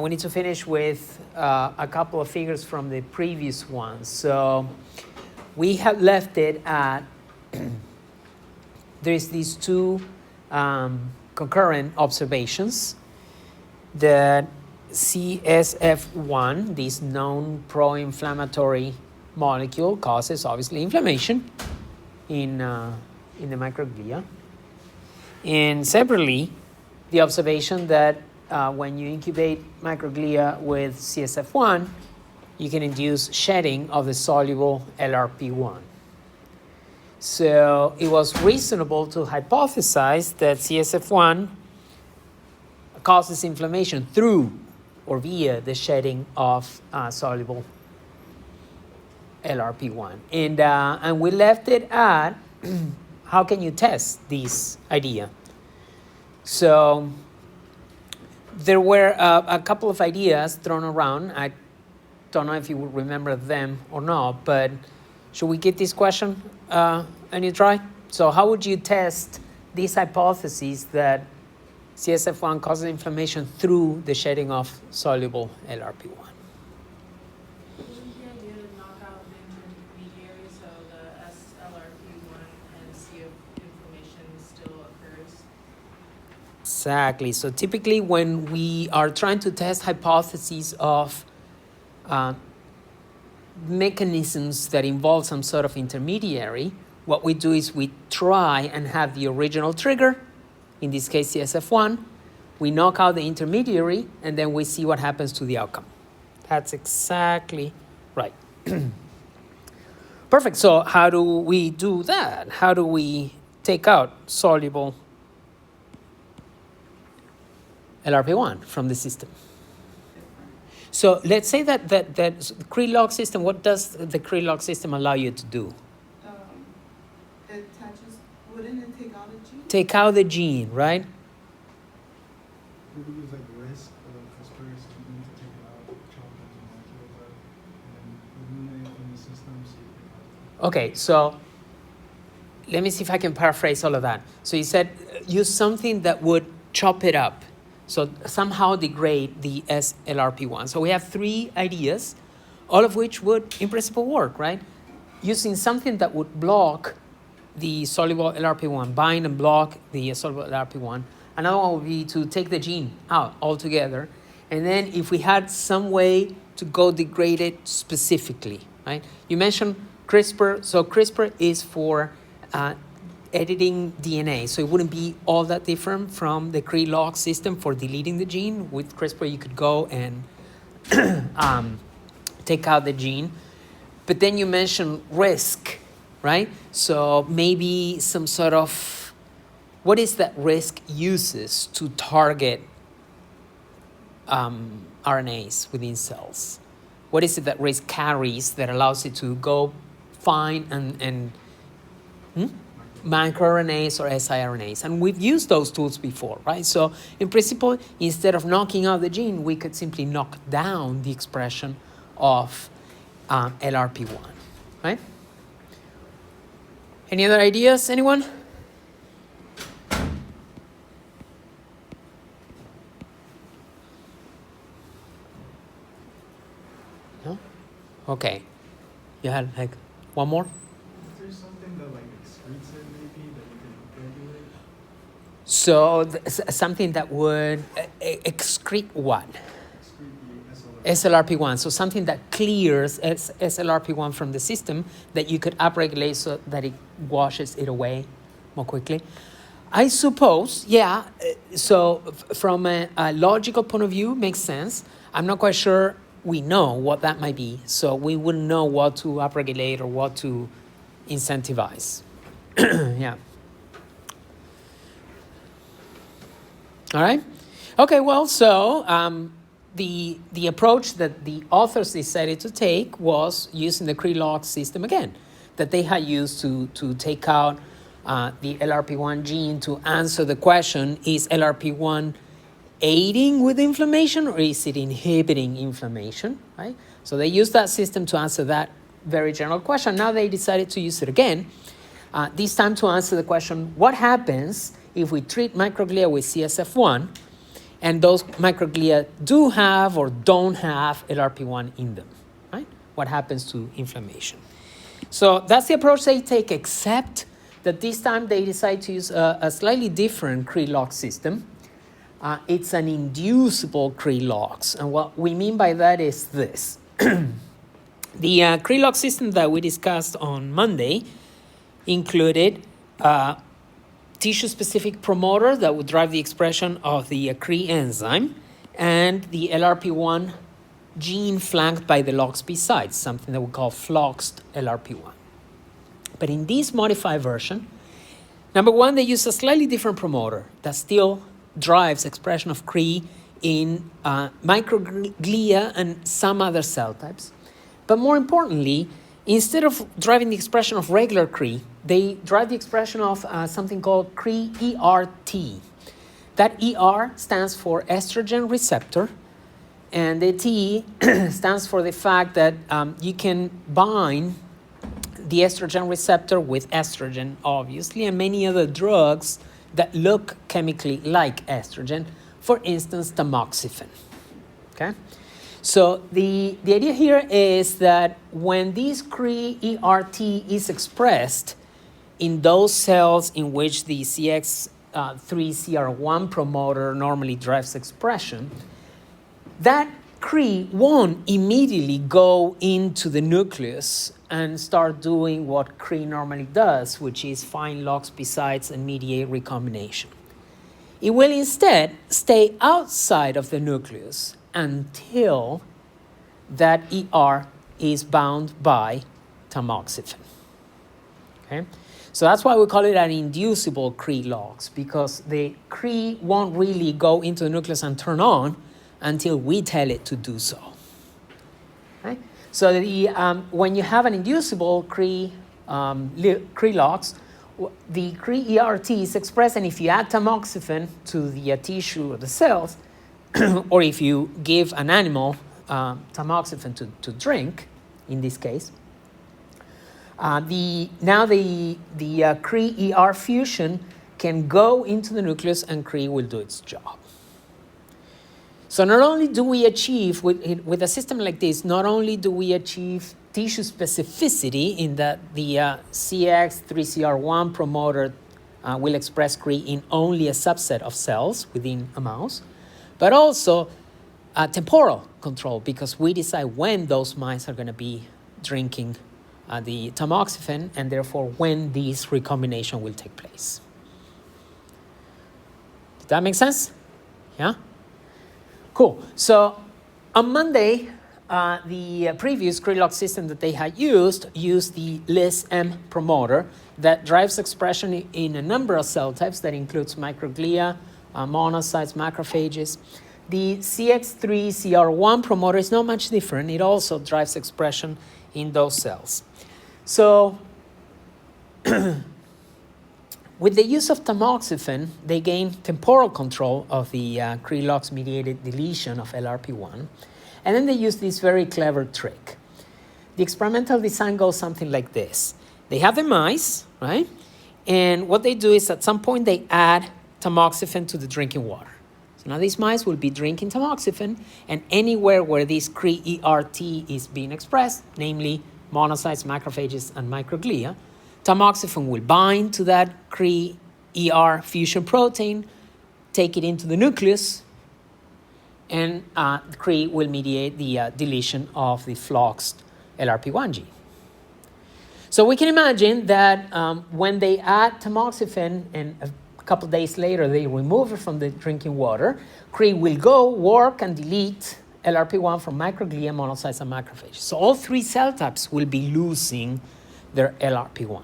we need to finish with a couple of figures from the previous ones. So we have left it at, there's these two concurrent observations that CSF1, this known pro-inflammatory molecule, causes obviously inflammation in the microglia. And separately, the observation that when you incubate microglia with CSF1, you can induce shedding of the soluble LRP1. So it was reasonable to hypothesize that CSF1 causes inflammation through or via the shedding of soluble LRP1. And we left it at how can you test this idea? So there were a couple of ideas thrown around. I don't know if you would remember them or not, but should we give this question a new try? So how would you test this hypothesis that CSF1 causes inflammation through the shedding of soluble LRP1? Isn't the idea to knock out the intermediary so the SLRP1 and see if inflammation still occurs? Exactly. So typically when we are trying to test hypotheses of mechanisms that involve some sort of intermediary, what we do is we try and have the original trigger, in this case CSF1, we knock out the intermediary, and then we see what happens to the outcome. That's exactly right. Perfect. So how do we do that? How do we take out soluble LRP1 from the system? So let's say that Krylog system, what does the Krylog system allow you to do? It attaches, wouldn't it take out a gene? Take out the gene, right? We would use like risk or CRISPR or something to take it out, chop it into molecules and eliminate it from the system so you can Okay, so let me see if I can paraphrase all of that. So you said use something that would chop it up. So somehow degrade the SLRP1. So we have three ideas, all of which would in principle work, right? Using something that would block the soluble LRP1, bind and block the soluble LRP1. Another one would be to take the gene out altogether. And then if we had some way to go degrade it specifically, right? You mentioned CRISPR. So CRISPR is for editing DNA. So it wouldn't be all that different from the Krylog system for deleting the gene. With CRISPR, you could go and take out the gene. But then you mentioned risk, right? So maybe some sort of, what is that risk uses to target RNAs within cells? What is it that risk carries that allows it to go find and microRNAs or siRNAs? And we've used those tools before, right? So in principle, instead of knocking out the gene, we could simply knock down the expression of LRP1, right? Any other ideas, anyone? No? Okay. You had like one more? Is there something that like excretes it maybe that you can upregulate? So something that would excrete what? Excrete the SLRP1. So something that clears SLRP1 from the system that you could upregulate so that it washes it away more quickly. I suppose, yeah. So from a logical point of view, makes sense. I'm not quite sure we know what that might be. So we wouldn't know what to upregulate or what to incentivize. Yeah. All right. Okay, well, so the approach that the authors decided to take was using the Krylog system again, that they had used to take out the LRP1 gene to answer the question, is LRP1 aiding with inflammation or is it inhibiting inflammation, right? So they used that system to answer that very general question. Now they decided to use it again, this time to answer the question, what happens if we treat microglia with CSF1 And those microglia do have or don't have LRP1 in them, right? What happens to inflammation? So that's the approach they take, except that this time they decide to use a slightly different Cre-Lox system. It's an inducible Cre-Lox, and what we mean by that is this. The Cre-Lox system that we discussed on Monday included tissue-specific promoter that would drive the expression of the Cre enzyme and the LRP1 gene flanked by the LOXP sites, something that we call floxed LRP1. But in this modified version, number one, they use a slightly different promoter that still drives expression of Cre in microglia and some other cell types. But more importantly, instead of driving the expression of regular Cre, they drive the expression of something called Cre-ERT. That ER stands for estrogen receptor, and the T stands for the fact that you can bind the estrogen receptor with estrogen, obviously, and many other drugs that look chemically like estrogen, for instance, tamoxifen. Okay? So the idea here is that when this Cre-ERT is expressed in those cells in which the CX3CR1 promoter normally drives expression, that Cre won't immediately go into the nucleus and start doing what Cre normally does, which is find LOXP sites and mediate recombination. It will instead stay outside of the nucleus until that ER is bound by tamoxifen. Okay? So that's why we call it an inducible Cre-Lox, because the Cre won't really go into the nucleus and turn on until we tell it to do so. Okay? So when you have an inducible Cre-Lox, the Cre-ERT is expressed, and if you add tamoxifen to the tissue or the cells, or if you give an animal tamoxifen to drink, in this case, the Cre-ER fusion can go into the nucleus and Cre will do its job. So not only do we achieve, with a system like this, not only do we achieve tissue specificity in that the CX3CR1 promoter will express Cre in only a subset of cells within a mouse, but also temporal control, because we decide when those mice are going to be drinking the tamoxifen, and therefore when this recombination will take place. Did that make sense? Yeah? Cool. So on Monday, the previous Cre-Lox system that they had used the LIS-M promoter that drives expression in a number of cell types that includes microglia, monocytes, macrophages. The CX3CR1 promoter is not much different. It also drives expression in those cells. So with the use of tamoxifen, they gain temporal control of the Cre-Lox mediated deletion of LRP1. And then they use this very clever trick. The experimental design goes something like this. They have the mice, right? And what they do is at some point they add tamoxifen to the drinking water. So now these mice will be drinking tamoxifen, and anywhere where this Cre-ERT is being expressed, namely monocytes, macrophages, and microglia, tamoxifen will bind to that Cre-ER fusion protein, take it into the nucleus, and Cre will mediate the deletion of the floxed LRP1 gene. So we can imagine that when they add tamoxifen and a couple of days later they remove it from the drinking water, Cre will go work and delete LRP1 from microglia, monocytes, and macrophages. So all three cell types will be losing their LRP1.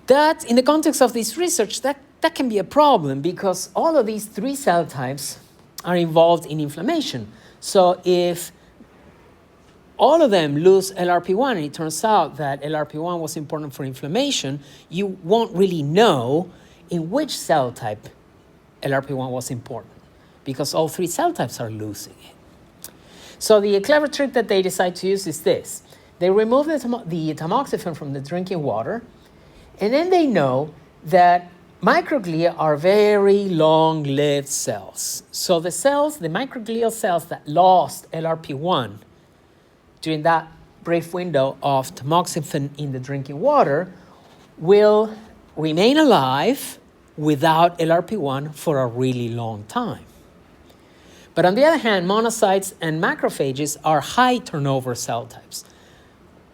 That, in the context of this research, that can be a problem, because all of these three cell types are involved in inflammation. So if all of them lose LRP1, and it turns out that LRP1 was important for inflammation, you won't really know in which cell type LRP1 was important, because all three cell types are losing it. So the clever trick that they decide to use is this. They remove the tamoxifen from the drinking water, and then they know that microglia are very long-lived cells. So the microglial cells that lost LRP1 during that brief window of tamoxifen in the drinking water will remain alive without LRP1 for a really long time. But on the other hand, monocytes and macrophages are high turnover cell types.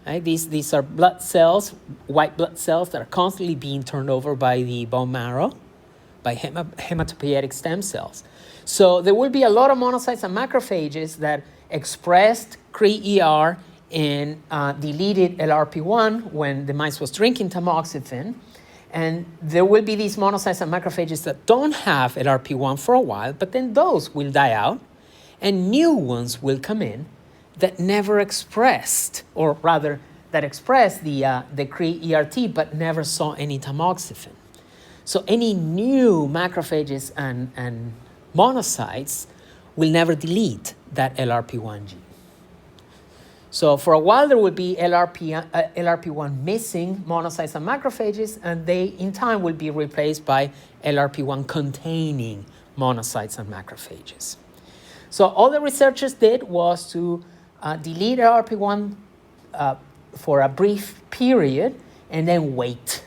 Right? These are blood cells, white blood cells that are constantly being turned over by the bone marrow, by hematopoietic stem cells. So there will be a lot of monocytes and macrophages that expressed Cre-ER and deleted LRP1 when the mice was drinking tamoxifen. And there will be these monocytes and macrophages that don't have LRP1 for a while, but then those will die out, and new ones will come in that never expressed, or rather, that expressed the Cre-ERT but never saw any tamoxifen. So any new macrophages and monocytes will never delete that LRP1 gene. So for a while, there will be LRP1 missing monocytes and macrophages, and they, in time, will be replaced by LRP1 containing monocytes and macrophages. So all the researchers did was to delete LRP1 for a brief period and then wait.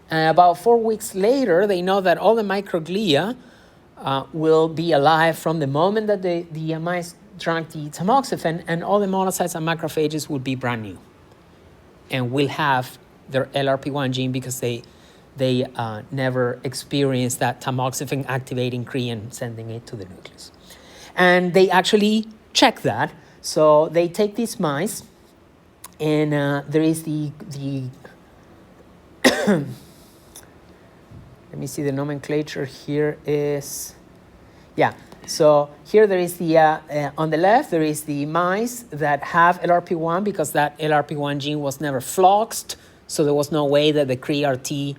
And about 4 weeks later, they know that all the microglia will be alive from the moment that the mice drank the tamoxifen, and all the monocytes and macrophages will be brand new and will have their LRP1 gene because they never experienced that tamoxifen activating Cre and sending it to the nucleus. And they actually check that. So they take these mice, and there is the let me see, the nomenclature here is, yeah. So here there is the, on the left, there is the mice that have LRP1 because that LRP1 gene was never floxed, so there was no way that the Cre-RT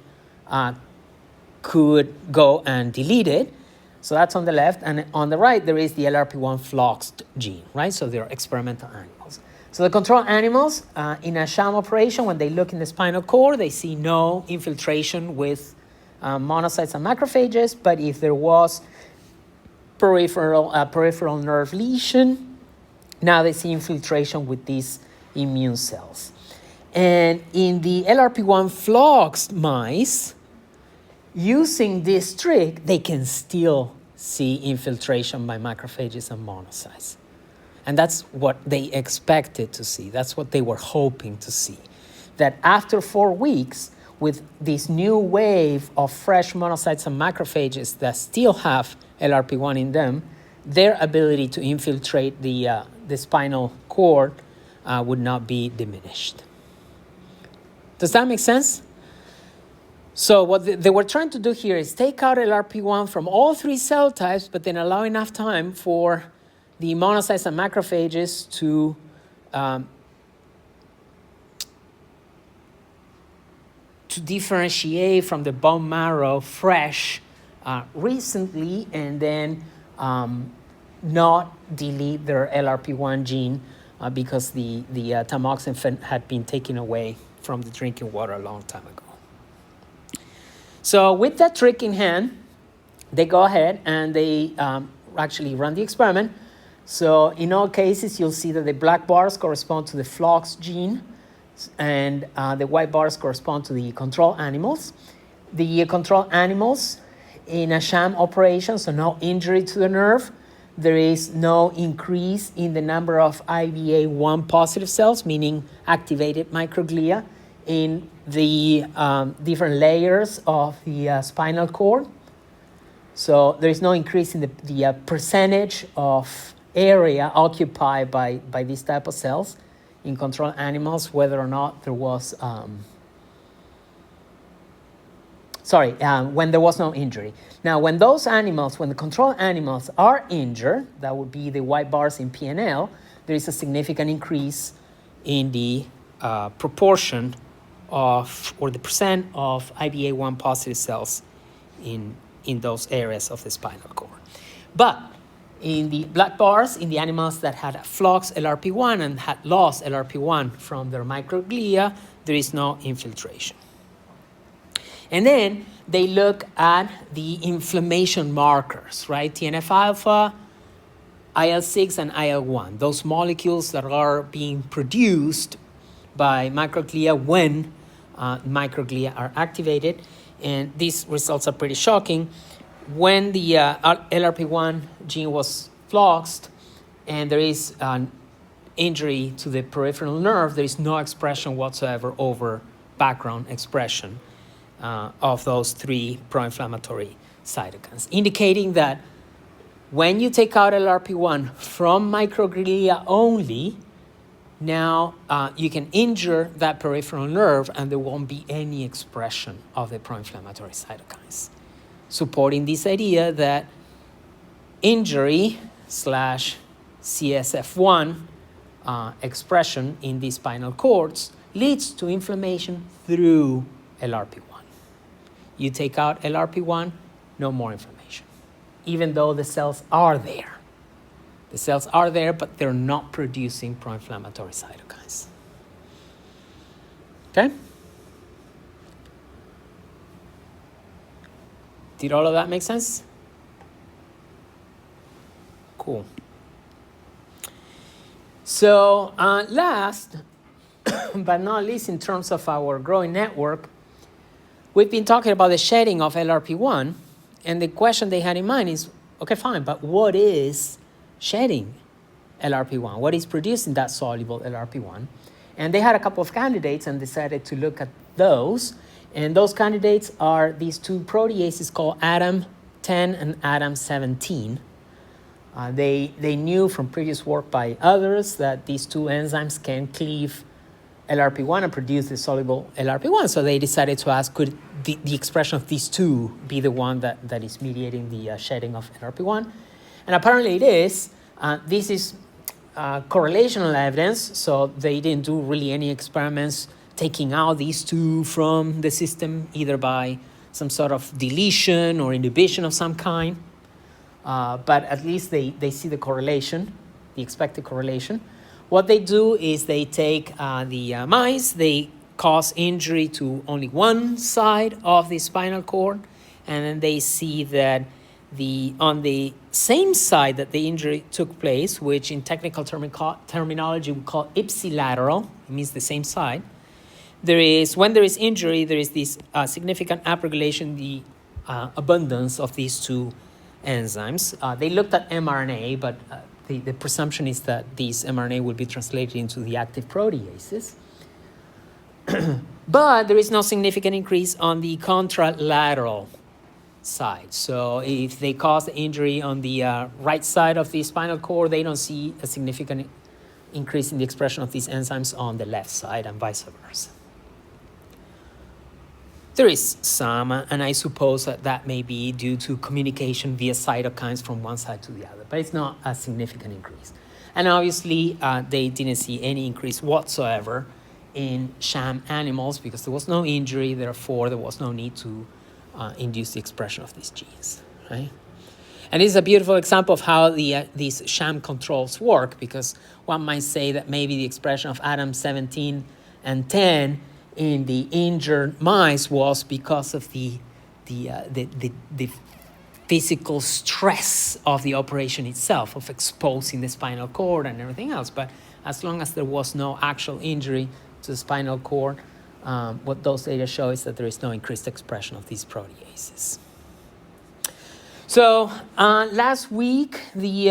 could go and delete it. So that's on the left, and on the right, there is the LRP1 floxed gene, right? So they're experimental animals. So the control animals, in a sham operation, when they look in the spinal cord, they see no infiltration with monocytes and macrophages, but if there was peripheral nerve lesion, now they see infiltration with these immune cells. And in the LRP1 floxed mice, using this trick, they can still see infiltration by macrophages and monocytes. And that's what they expected to see. That's what they were hoping to see. That after 4 weeks, with this new wave of fresh monocytes and macrophages that still have LRP1 in them, their ability to infiltrate the spinal cord would not be diminished. Does that make sense? So what they were trying to do here is take out LRP1 from all 3 cell types, but then allow enough time for the monocytes and macrophages to differentiate from the bone marrow fresh recently, and then not delete their LRP1 gene because the tamoxifen had been taken away from the drinking water a long time ago. So with that trick in hand, they go ahead and they actually run the experiment. So in all cases, you'll see that the black bars correspond to the flox gene, and the white bars correspond to the control animals. The control animals in a sham operation, so no injury to the nerve, there is no increase in the number of IBA1 positive cells, meaning activated microglia, in the different layers of the spinal cord. So there is no increase in the percentage of area occupied by these type of cells in control animals, whether or not there was, when there was no injury. Now, when the control animals are injured, that would be the white bars in PNL, there is a significant increase in the proportion of, or the percent of IBA1 positive cells in those areas of the spinal cord. But in the black bars, in the animals that had flox LRP1 and had lost LRP1 from their microglia, there is no infiltration. And then they look at the inflammation markers, right? TNF-alpha, IL-6, and IL-1, those molecules that are being produced by microglia when microglia are activated. And these results are pretty shocking. When the LRP1 gene was fluxed and there is an injury to the peripheral nerve, there is no expression whatsoever over background expression of those three pro-inflammatory cytokines, indicating that when you take out LRP1 from microglia only, now you can injure that peripheral nerve and there won't be any expression of the pro-inflammatory cytokines, supporting this idea that injury / CSF1 expression in the spinal cords leads to inflammation through LRP1. You take out LRP1, no more inflammation, even though the cells are there. The cells are there, but they're not producing pro-inflammatory cytokines. Okay? Did all of that make sense? Cool. So last but not least, in terms of our growing network, we've been talking about the shedding of LRP1, and the question they had in mind is, okay, fine, but what is shedding LRP1? What is producing that soluble LRP1? And they had a couple of candidates and decided to look at those. And those candidates are these two proteases called ADAM10 and ADAM17. They knew from previous work by others that these two enzymes can cleave LRP1 and produce the soluble LRP1. So they decided to ask, could the expression of these two be the one that is mediating the shedding of LRP1? And apparently it is. This is correlational evidence, so they didn't do really any experiments taking out these two from the system, either by some sort of deletion or inhibition of some kind. But at least they see the correlation, the expected correlation. What they do is they take the mice, they cause injury to only one side of the spinal cord, and then they see that on the same side that the injury took place, which in technical terminology we call ipsilateral, it means the same side, when there is injury, there is this significant upregulation, the abundance of these two enzymes. They looked at mRNA, but the presumption is that these mRNA will be translated into the active proteases. But there is no significant increase on the contralateral side. So if they cause the injury on the right side of the spinal cord, they don't see a significant increase in the expression of these enzymes on the left side and vice versa. There is some, and I suppose that may be due to communication via cytokines from one side to the other, but it's not a significant increase. And obviously, they didn't see any increase whatsoever in sham animals because there was no injury, therefore there was no need to induce the expression of these genes, right? And this is a beautiful example of how these sham controls work, because one might say that maybe the expression of ADAM17 and 10 in the injured mice was because of the physical stress of the operation itself, of exposing the spinal cord and everything else. But as long as there was no actual injury to the spinal cord, what those data show is that there is no increased expression of these proteases. So last week, we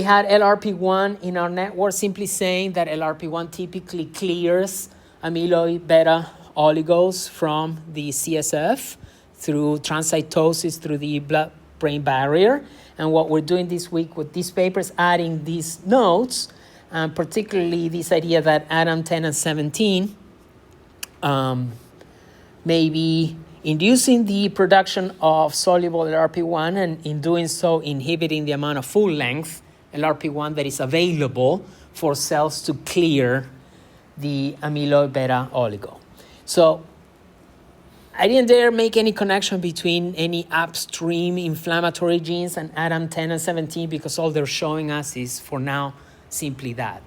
had LRP1 in our network, simply saying that LRP1 typically clears amyloid beta oligos from the CSF through transcytosis through the blood-brain barrier. And what we're doing this week with these papers, adding these notes, particularly this idea that ADAM10 and 17 may be inducing the production of soluble LRP1, and in doing so, inhibiting the amount of full-length LRP1 that is available for cells to clear the amyloid beta oligo. So I didn't dare make any connection between any upstream inflammatory genes and ADAM10 and 17 because all they're showing us is, for now, simply that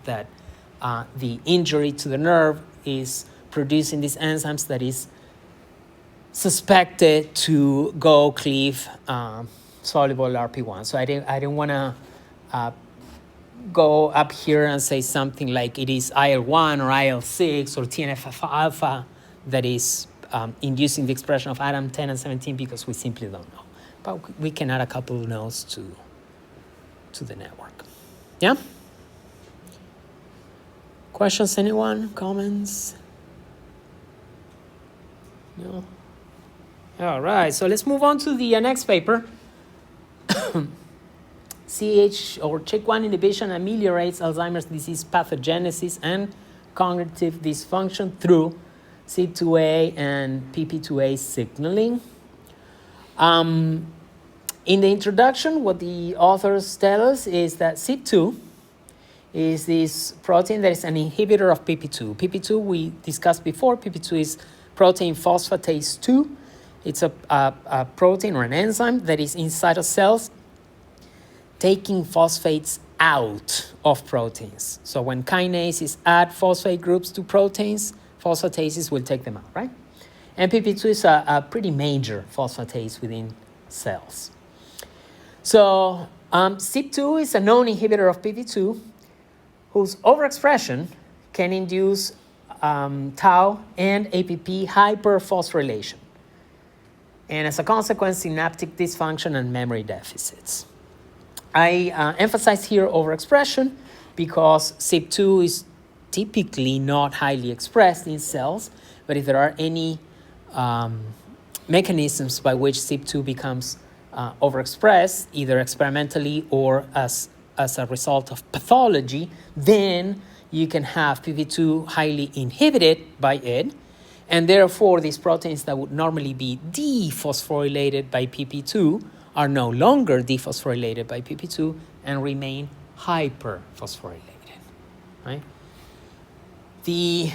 the injury to the nerve is producing these enzymes that is suspected to go cleave soluble LRP1. So I didn't want to go up here and say something like it is IL-1 or IL-6 or TNF-alpha that is inducing the expression of atom 10 and 17 because we simply don't know. But we can add a couple of nodes to the network. Yeah? Questions, anyone? Comments? No? All right, so let's move on to the next paper. Chk1 inhibition ameliorates Alzheimer's disease pathogenesis and cognitive dysfunction through CYP2A and PP2A signaling. In the introduction, what the authors tell us is that CYP2 is this protein that is an inhibitor of PP2. PP2 we discussed before. PP2 is protein phosphatase 2. It's a protein or an enzyme that is inside of cells taking phosphates out of proteins. So when kinases add phosphate groups to proteins, phosphatases will take them out, right? And PP2 is a pretty major phosphatase within cells. So CYP2 is a known inhibitor of PP2 whose overexpression can induce tau and APP hyperphosphorylation, and as a consequence, synaptic dysfunction and memory deficits. I emphasize here overexpression because CYP2 is typically not highly expressed in cells, but if there are any mechanisms by which CYP2 becomes overexpressed, either experimentally or as a result of pathology, then you can have PP2 highly inhibited by it, and therefore these proteins that would normally be dephosphorylated by PP2 are no longer dephosphorylated by PP2 and remain hyperphosphorylated, right? The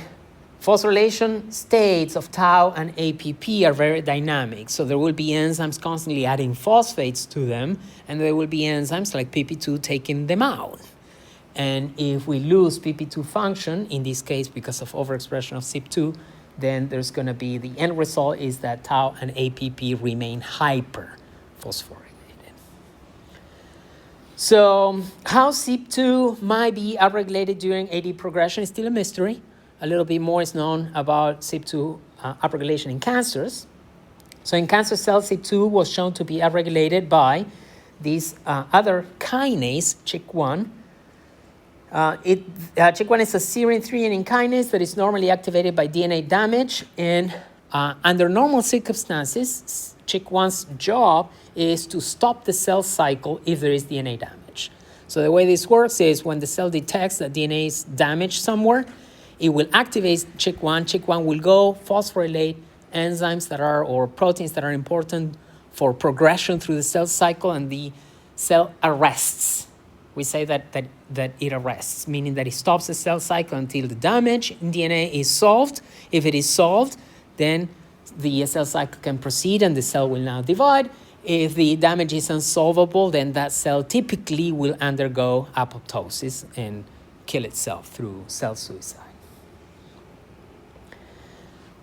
phosphorylation states of tau and APP are very dynamic, so there will be enzymes constantly adding phosphates to them, and there will be enzymes like PP2 taking them out. And if we lose PP2 function, in this case because of overexpression of CYP2, then there's going to be, the end result is that tau and APP remain hyperphosphorylated. So how CYP2 might be upregulated during AD progression is still a mystery. A little bit more is known about CYP2 upregulation in cancers. So in cancer cells, CYP2 was shown to be upregulated by this other kinase, Chk1. Chk1 is a serine 3 kinase that is normally activated by DNA damage, and under normal circumstances, Chk1's job is to stop the cell cycle if there is DNA damage. So the way this works is when the cell detects that DNA is damaged somewhere, it will activate Chk1. Chk1 will go phosphorylate enzymes that are, or proteins that are important for progression through the cell cycle, and the cell arrests. We say that it arrests, meaning that it stops the cell cycle until the damage in DNA is solved. If it is solved, then the cell cycle can proceed and the cell will now divide. If the damage is unsolvable, then that cell typically will undergo apoptosis and kill itself through cell suicide.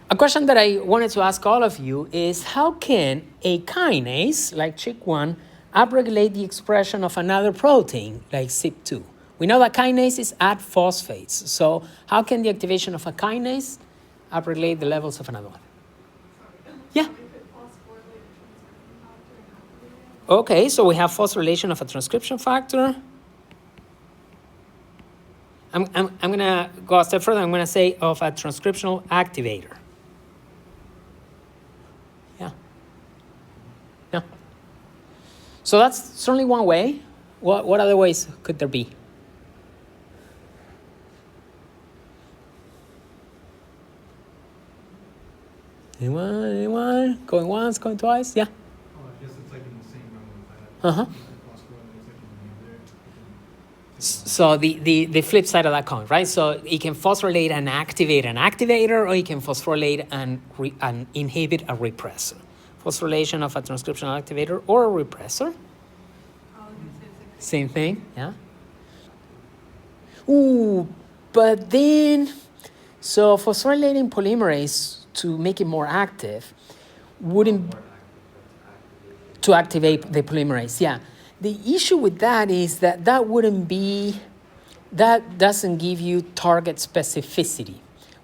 A question that I wanted to ask all of you is, how can a kinase like Chk1 upregulate the expression of another protein like CYP2? We know that kinases add phosphates, so how can the activation of a kinase upregulate the levels of another one? Yeah. Okay, so we have phosphorylation of a transcription factor. I'm going to go a step further. I'm going to say of a transcriptional activator. Yeah. Yeah. So that's certainly one way. What other ways could there be? Anyone? Going once, going twice? Yeah. Oh, I guess it's like in the same realm with that. Uh-huh. So the flip side of that coin, right? So it can phosphorylate and activate an activator, or it can phosphorylate and inhibit a repressor. Phosphorylation of a transcriptional activator or a repressor. Same thing, yeah. Ooh, but then, so phosphorylating polymerase, to make it more active, wouldn't to activate the polymerase. Yeah. The issue with that is that that doesn't give you target specificity.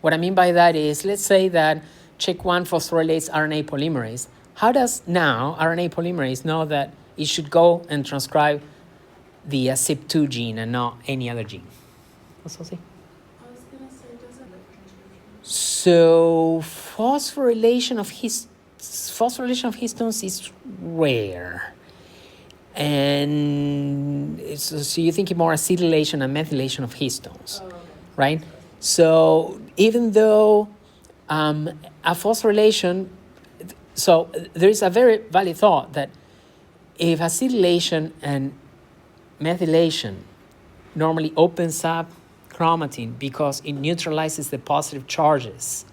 What I mean by that is, let's say that Chk1 phosphorylates RNA polymerase. How does now RNA polymerase know that it should go and transcribe the CYP2 gene and not any other gene? What's that say? I was gonna say, doesn't it transcription? So phosphorylation of histones is rare. And so you're thinking more acetylation and methylation of histones, Oh, okay. right? So even though a phosphorylation, so there is a very valid thought that if acetylation and methylation normally opens up chromatin because it neutralizes the positive charges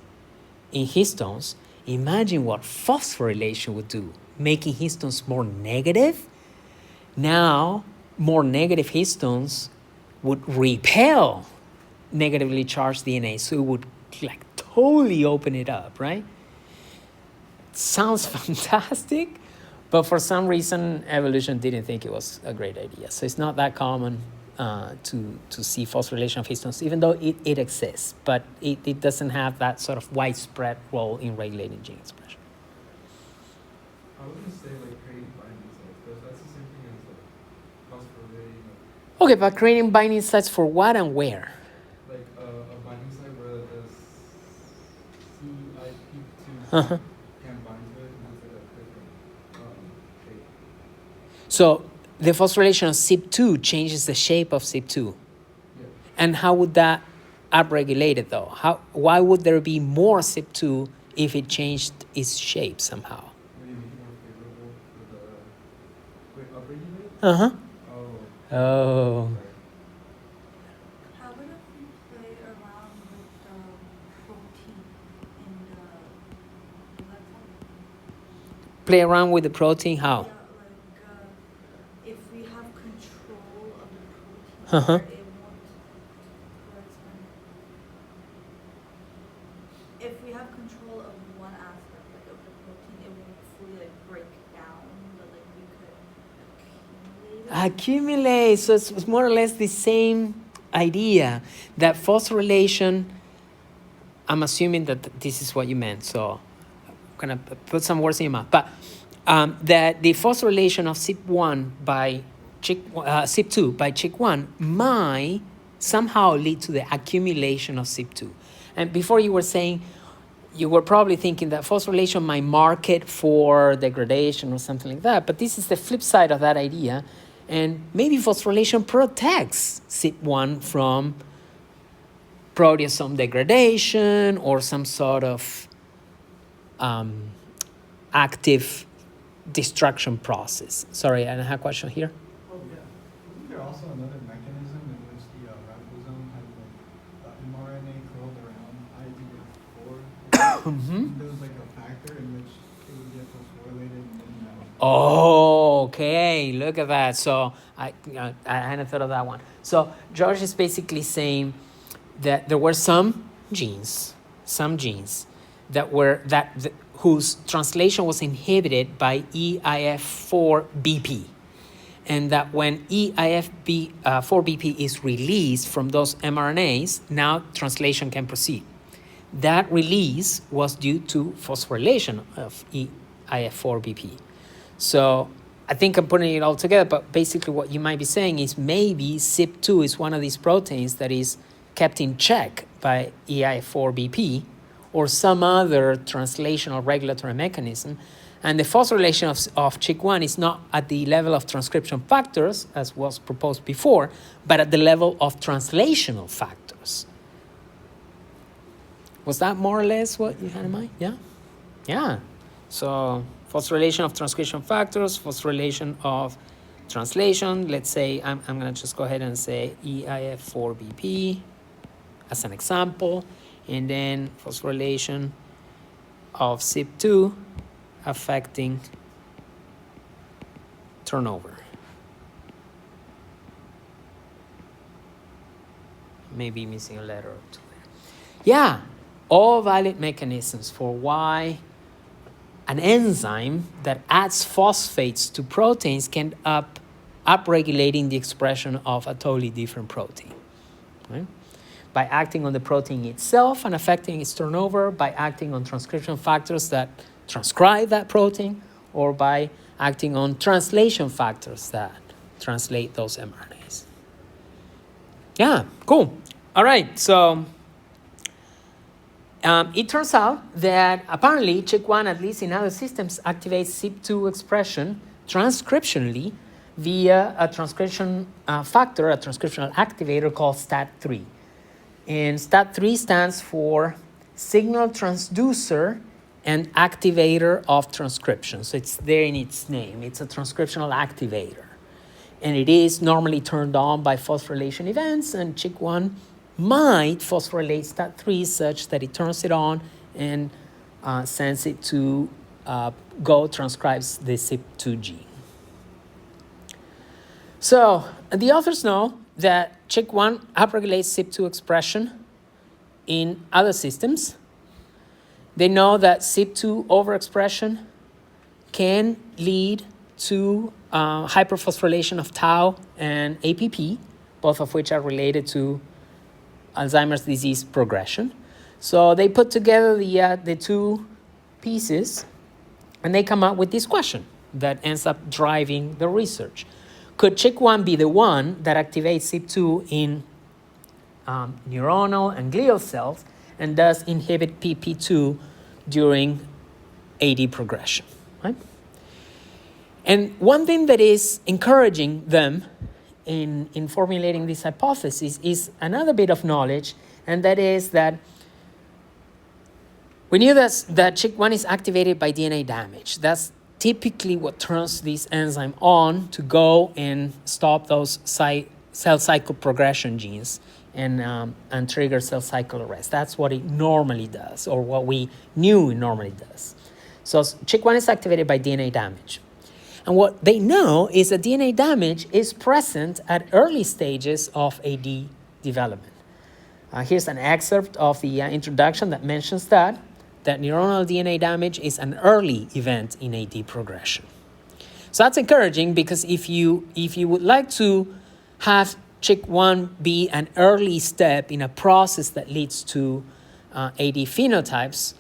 in histones, imagine what phosphorylation would do, making histones more negative. Now, more negative histones would repel negatively charged DNA, so it would like totally open it up, right? Sounds fantastic, but for some reason, evolution didn't think it was a great idea. So it's not that common to see phosphorylation of histones, even though it exists, but it doesn't have that sort of widespread role in regulating gene expression. I wouldn't say like creating binding sites, but that's the same thing as like phosphorylating. Okay, but creating binding sites for what and where? Like a binding site where the CIP2 Uh-huh. can bind to it and has like a different shape. So the phosphorylation of CYP2 changes the shape of CYP2. Yeah. And how would that upregulate it though? Why would there be more CYP2 if it changed its shape somehow? Maybe make it more favorable for the upregulate? Uh-huh. Oh. Oh. Sorry. How about if we play around with the protein in the laptop? Play around with the protein, how? Yeah, like if we have control of the protein, Uh-huh. where it won't. Where's my- If we have control of one aspect, like of the protein, it won't fully like break down, but like we could accumulate it. Accumulate. So it's more or less the same idea that phosphorylation. I'm assuming that this is what you meant, so I'm gonna put some words in your mouth. But that the phosphorylation of CYP1 by CYP2 by Chk1 might somehow lead to the accumulation of CYP2. And before you were saying, you were probably thinking that phosphorylation might market for degradation or something like that, but this is the flip side of that idea. And maybe phosphorylation protects CYP1 from proteasome degradation or some sort of active destruction process. Sorry, I have a question here. Oh, yeah. Isn't there also another mechanism in which the ribosome has like mRNA curled around IgG4? Mhm. There was like a factor in which it would get phosphorylated and then Oh, okay. Look at that. So I hadn't thought of that one. So George is basically saying that there were some genes whose translation was inhibited by EIF4BP, and that when EIF4BP is released from those mRNAs, now translation can proceed. That release was due to phosphorylation of EIF4BP. So I think I'm putting it all together, but basically what you might be saying is maybe CYP2 is one of these proteins that is kept in check by EIF4BP or some other translational regulatory mechanism. And the phosphorylation of Chk1 is not at the level of transcription factors, as was proposed before, but at the level of translational factors. Was that more or less what you had in mind? Yeah? Yeah. So phosphorylation of transcription factors, phosphorylation of translation. Let's say, I'm going to just go ahead and say EIF4BP as an example. And then phosphorylation of CYP2 affecting turnover. Maybe missing a letter or two there. Yeah, all valid mechanisms for why an enzyme that adds phosphates to proteins can upregulating the expression of a totally different protein. Right? By acting on the protein itself and affecting its turnover, by acting on transcription factors that transcribe that protein, or by acting on translation factors that translate those mRNAs. Yeah, cool. All right, so it turns out that apparently Chk1, at least in other systems, activates CYP2 expression transcriptionally via a transcription factor, a transcriptional activator called STAT3. And STAT3 stands for signal transducer and activator of transcription. So it's there in its name. It's a transcriptional activator. And it is normally turned on by phosphorylation events, and Chk1 might phosphorylate STAT3 such that it turns it on and sends it to go transcribes the CYP2 gene. So the authors know that Chk1 upregulates CYP2 expression in other systems. They know that CYP2 overexpression can lead to hyperphosphorylation of tau and APP, both of which are related to Alzheimer's disease progression. So they put together the two pieces, and they come up with this question that ends up driving the research. Could Chk1 be the one that activates CYP2 in neuronal and glial cells and thus inhibit PP2 during AD progression? Right? And one thing that is encouraging them in formulating this hypothesis is another bit of knowledge, and that is that we knew that Chk1 is activated by DNA damage. That's typically what turns this enzyme on to go and stop those cell cycle progression genes and trigger cell cycle arrest. That's what it normally does, or what we knew it normally does. So Chk1 is activated by DNA damage. And what they know is that DNA damage is present at early stages of AD development. Here's an excerpt of the introduction that mentions that neuronal DNA damage is an early event in AD progression. So that's encouraging, because if you would like to have Chk1 be an early step in a process that leads to AD phenotypes,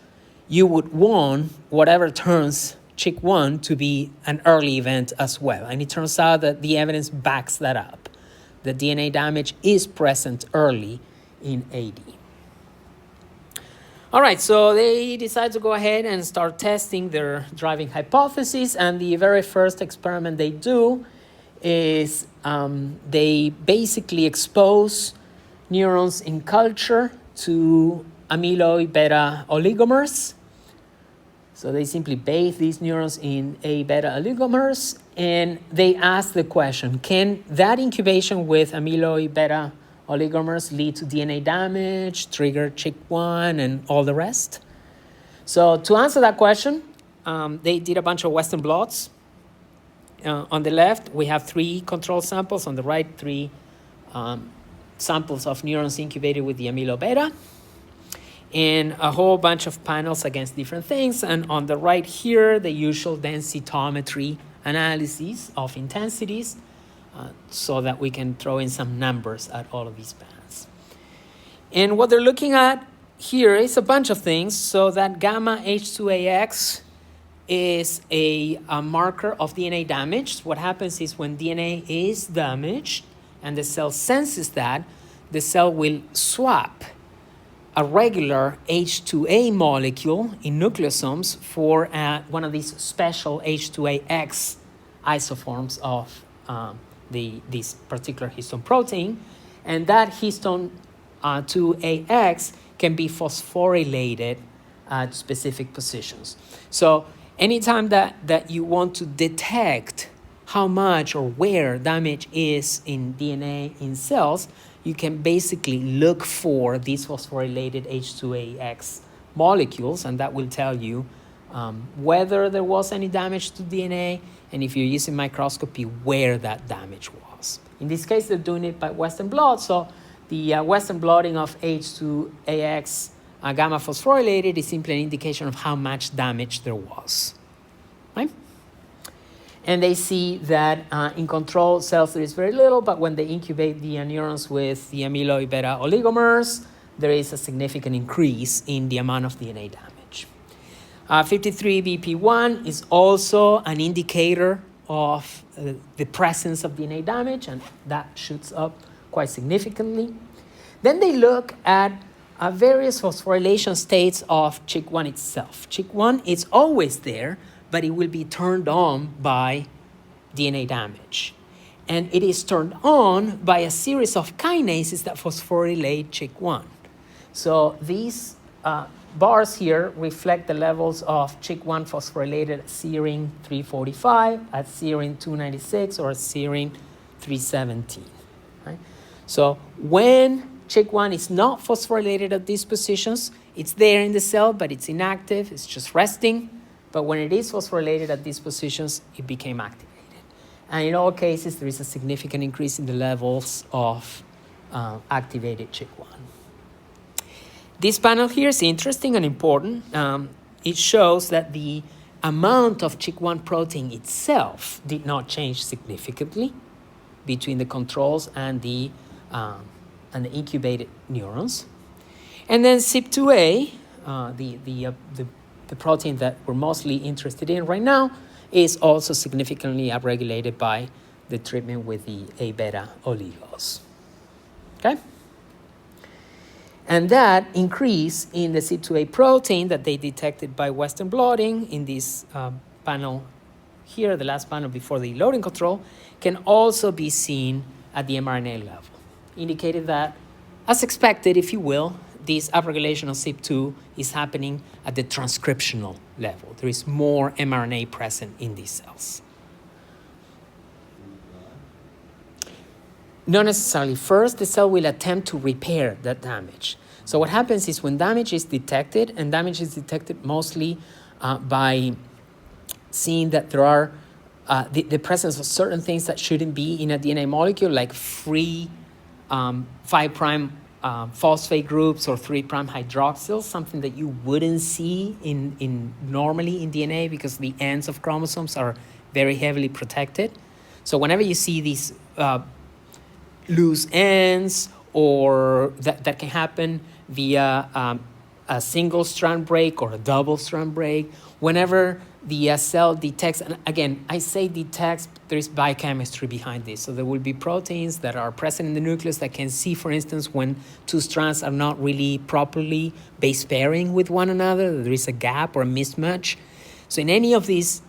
you would want whatever turns Chk1 to be an early event as well. And it turns out that the evidence backs that up. The DNA damage is present early in AD. All right, so they decide to go ahead and start testing their driving hypothesis. And the very first experiment they do is they basically expose neurons in culture to amyloid beta oligomers. So they simply bathe these neurons in A beta oligomers, and they ask the question, can that incubation with amyloid beta oligomers lead to DNA damage, trigger Chk1, and all the rest? So to answer that question, they did a bunch of Western blots. On the left, we have 3 control samples. On the right, 3 samples of neurons incubated with the amyloid beta, and a whole bunch of panels against different things. And on the right here, the usual densitometry analyses of intensities, so that we can throw in some numbers at all of these bands. And what they're looking at here is a bunch of things. So that gamma H2AX is a marker of DNA damage. What happens is when DNA is damaged and the cell senses that, the cell will swap a regular H2A molecule in nucleosomes for one of these special H2AX isoforms of this particular histone protein. And that histone 2AX can be phosphorylated at specific positions. So anytime that you want to detect how much or where damage is in DNA in cells, you can basically look for these phosphorylated H2AX molecules, and that will tell you whether there was any damage to DNA, and if you're using microscopy, where that damage was. In this case, they're doing it by Western blot, so the Western blotting of H2AX gamma phosphorylated is simply an indication of how much damage there was. right? And they see that in control cells there is very little, but when they incubate the neurons with the amyloid beta oligomers, there is a significant increase in the amount of DNA damage. 53BP1 is also an indicator of the presence of DNA damage, and that shoots up quite significantly. Then they look at various phosphorylation states of Chk1 itself. Chk1 is always there, but it will be turned on by DNA damage. And it is turned on by a series of kinases that phosphorylate Chk1. So these bars here reflect the levels of Chk1 phosphorylated at serine 345, at serine 296, or at serine 317. Right? So when Chk1 is not phosphorylated at these positions, it's there in the cell, but it's inactive, it's just resting. But when it is phosphorylated at these positions, it became activated. And in all cases, there is a significant increase in the levels of activated Chk1. This panel here is interesting and important. It shows that the amount of Chk1 protein itself did not change significantly between the controls and the incubated neurons. And then Sp2A, the protein that we're mostly interested in right now, is also significantly upregulated by the treatment with the A-beta oligos. Okay? And that increase in the Sp2A protein that they detected by Western blotting in this panel here, the last panel before the loading control, can also be seen at the mRNA level, indicated that, as expected, if you will, this upregulation of Sp2 is happening at the transcriptional level. There is more mRNA present in these cells. Not necessarily. First, the cell will attempt to repair that damage. So what happens is when damage is detected, and damage is detected mostly by seeing that there are the presence of certain things that shouldn't be in a DNA molecule, like free 5' phosphate groups or 3' hydroxyls, something that you wouldn't see normally in DNA because the ends of chromosomes are very heavily protected. So whenever you see these loose ends, or that can happen via a single strand break or a double strand break, whenever the cell detects, and again, I say detects, there is biochemistry behind this. So there will be proteins that are present in the nucleus that can see, for instance, when two strands are not really properly base pairing with one another, there is a gap or a mismatch. So in any of these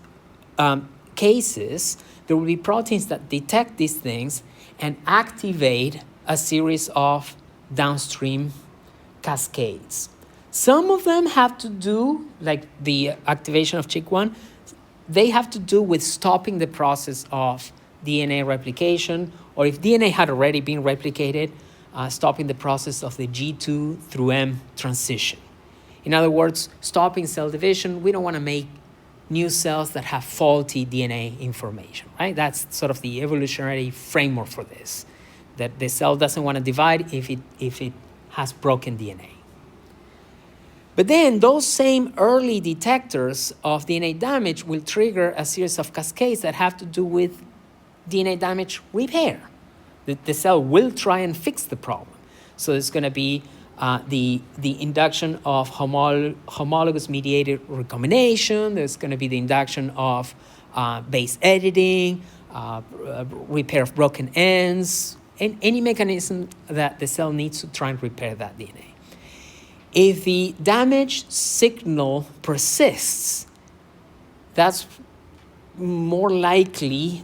cases, there will be proteins that detect these things and activate a series of downstream cascades. Some of them have to do, like the activation of Chk1, they have to do with stopping the process of DNA replication, or if DNA had already been replicated, stopping the process of the G2 through M transition. In other words, stopping cell division. We don't want to make new cells that have faulty DNA information, right? That's sort of the evolutionary framework for this, that the cell doesn't want to divide if it has broken DNA. But then those same early detectors of DNA damage will trigger a series of cascades that have to do with DNA damage repair. The cell will try and fix the problem. So it's going to be the induction of homologous mediated recombination. There's going to be the induction of base editing, repair of broken ends, and any mechanism that the cell needs to try and repair that DNA. If the damage signal persists, that's more likely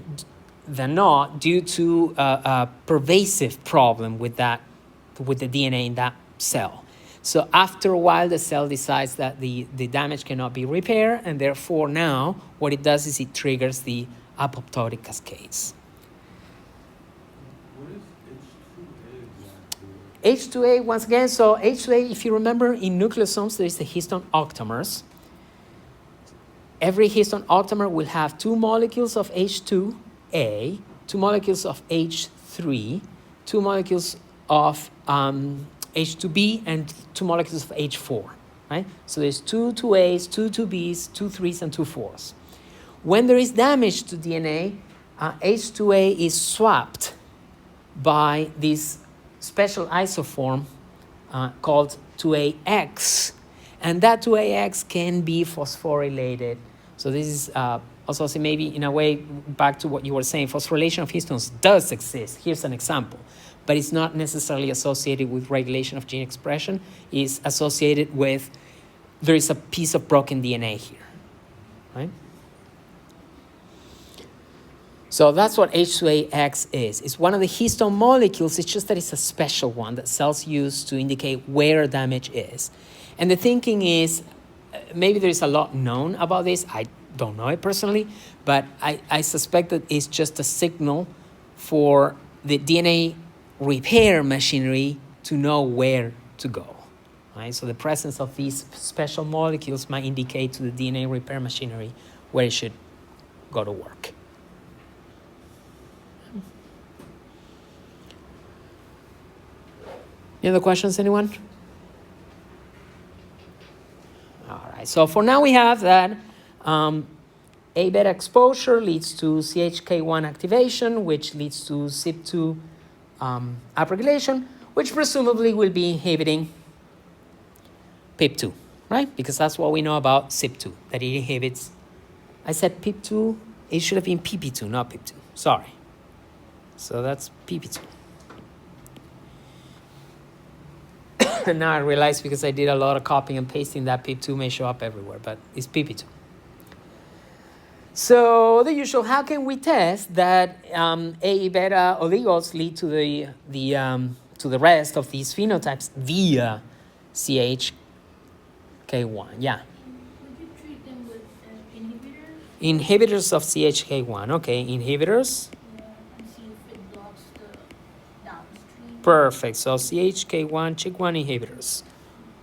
than not due to a pervasive problem with the DNA in that cell. So after a while, the cell decides that the damage cannot be repaired, and therefore now what it does is it triggers the apoptotic cascades. H2A, once again, so H2A, if you remember, in nucleosomes, there is the histone octamers. Every histone octamer will have 2 molecules of H2A, 2 molecules of H3, 2 molecules of H2B, and 2 molecules of H4, right? So there's 2 2As, 2 2Bs, 2 3s, and 2 4s. When there is damage to DNA, H2A is swapped by this special isoform called 2AX. And that 2AX can be phosphorylated. So this is also maybe in a way back to what you were saying, phosphorylation of histones does exist. Here's an example. But it's not necessarily associated with regulation of gene expression. It's associated with, there is a piece of broken DNA here, right? So that's what H2AX is. It's one of the histone molecules. It's just that it's a special one that cells use to indicate where damage is. And the thinking is, maybe there is a lot known about this. I don't know it personally, but I suspect that it's just a signal for the DNA repair machinery to know where to go. Right? So the presence of these special molecules might indicate to the DNA repair machinery where it should go to work. Any other questions, anyone? All right, so for now we have that A beta exposure leads to CHK1 activation, which leads to Sp2 upregulation, which presumably will be inhibiting PP2, right? Because that's what we know about Sp2, that it inhibits. I said PP2, it should have been PP2, not PP2. Sorry. So that's PP2. And now I realize because I did a lot of copying and pasting that PP2 may show up everywhere, but it's PP2. So the usual, how can we test that A beta oligos lead to the rest of these phenotypes via CHK1? Yeah. Would you treat them with inhibitors? Inhibitors of CHK1. Okay, inhibitors. Yeah, and see if it blocks the downstream. Perfect. So CHK1, CHK1 inhibitors.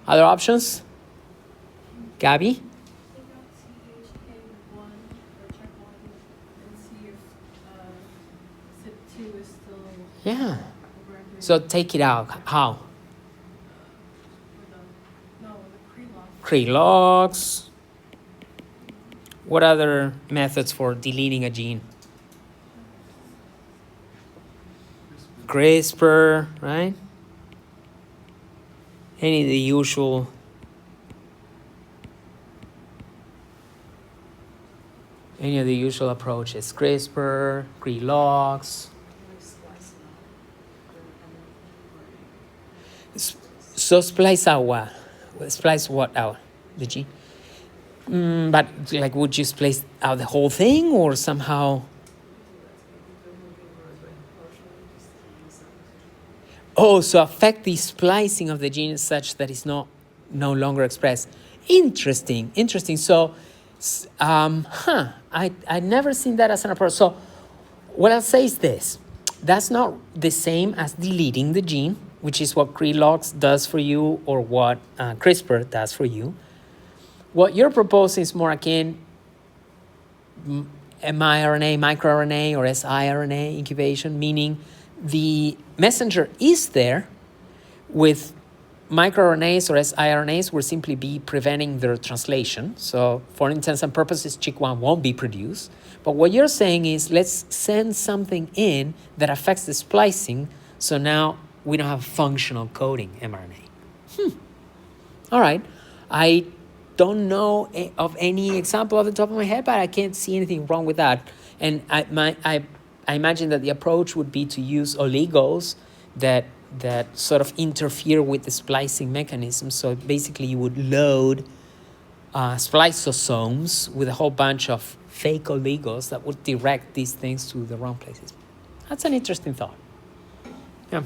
Other options? Gabby? Take out CHK1 or check 1 and see if SIP2 is still Yeah. overactive. So take it out. How? With the Crelox. What other methods for deleting a gene? CRISPR, right? Any of the usual. Any of the usual approaches. CRISPR, Crelox. So splice out what? Splice what out? The gene? But like, would you splice out the whole thing or somehow? Oh, so affect the splicing of the gene such that it's no longer expressed. Interesting. So, I never seen that as an approach. So, what I'll say is this: that's not the same as deleting the gene, which is what Crelox does for you or what CRISPR does for you. What you're proposing is more akin miRNA, microRNA, or siRNA incubation, meaning the messenger is there. With microRNAs or siRNAs, we'll simply be preventing their translation. So for intents and purposes, CHK1 won't be produced. But what you're saying is, let's send something in that affects the splicing, so now we don't have functional coding mRNA. All right. I don't know of any example off the top of my head, but I can't see anything wrong with that. And I imagine that the approach would be to use oligos that sort of interfere with the splicing mechanism. So basically you would load spliceosomes with a whole bunch of fake oligos that would direct these things to the wrong places. That's an interesting thought. Yeah.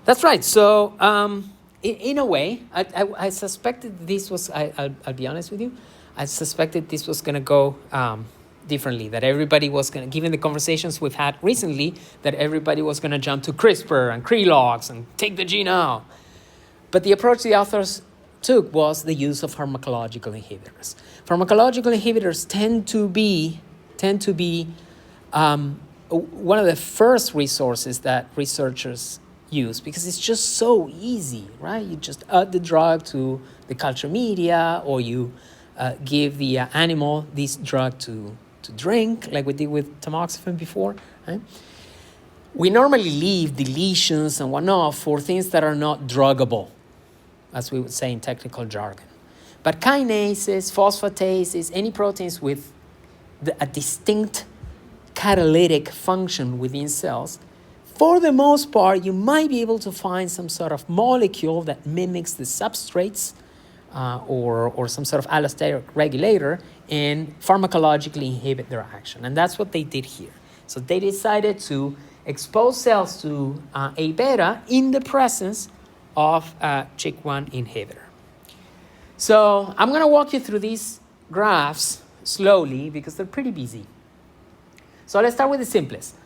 That's right. So in a way, I suspected this was, I'll be honest with you, I suspected this was going to go differently, that everybody was going to, given the conversations we've had recently, that everybody was going to jump to CRISPR and Crelox and take the gene out. But the approach the authors took was the use of pharmacological inhibitors. Pharmacological inhibitors tend to be one of the first resources that researchers use, because it's just so easy, right? You just add the drug to the culture media, or you give the animal this drug to drink, like we did with tamoxifen before, right? We normally leave deletions and whatnot for things that are not druggable, as we would say in technical jargon. But kinases, phosphatases, any proteins with a distinct catalytic function within cells, for the most part, you might be able to find some sort of molecule that mimics the substrates or some sort of allosteric regulator and pharmacologically inhibit their action. And that's what they did here. So they decided to expose cells to A beta in the presence of a Chk1 inhibitor. So I'm going to walk you through these graphs slowly because they're pretty busy. So let's start with the simplest.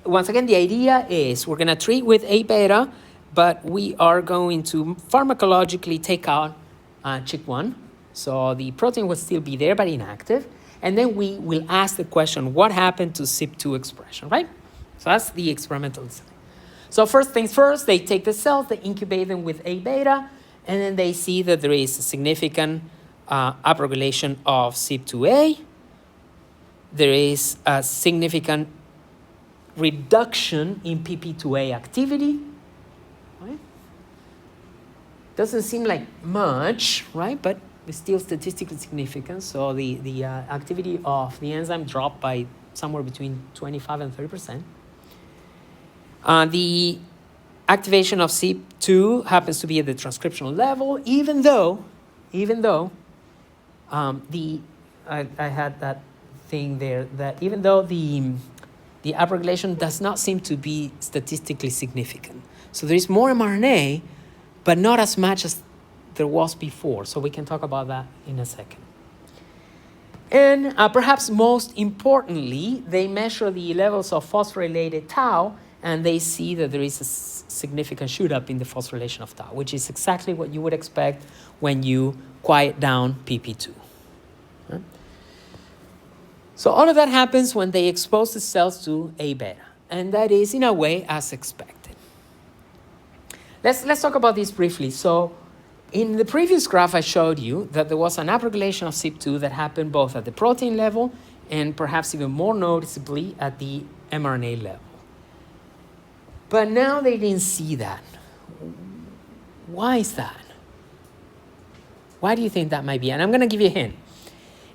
Once again, the idea is we're going to treat with A beta, but we are going to pharmacologically take out Chk1. So the protein will still be there, but inactive. And then we will ask the question, what happened to Sp2 expression, right? So that's the experimental design. So first things first, they take the cells, they incubate them with A beta, and then they see that there is a significant upregulation of Sp2A. There is a significant reduction in PP2A activity, right? Doesn't seem like much, right? But it's still statistically significant. So the activity of the enzyme dropped by somewhere between 25 and 30%. The activation of Sp2 happens to be at the transcriptional level, even though I had that thing there, that even though the upregulation does not seem to be statistically significant. So there is more mRNA, but not as much as there was before. So we can talk about that in a second. And perhaps most importantly, they measure the levels of phosphorylated tau, and they see that there is a significant shoot up in the phosphorylation of tau, which is exactly what you would expect when you quiet down PP2. Right? So all of that happens when they expose the cells to A beta, and that is in a way as expected. Let's talk about this briefly. So in the previous graph, I showed you that there was an upregulation of Sp2 that happened both at the protein level and perhaps even more noticeably at the mRNA level. But now they didn't see that. Why is that? Why do you think that might be? And I'm going to give you a hint.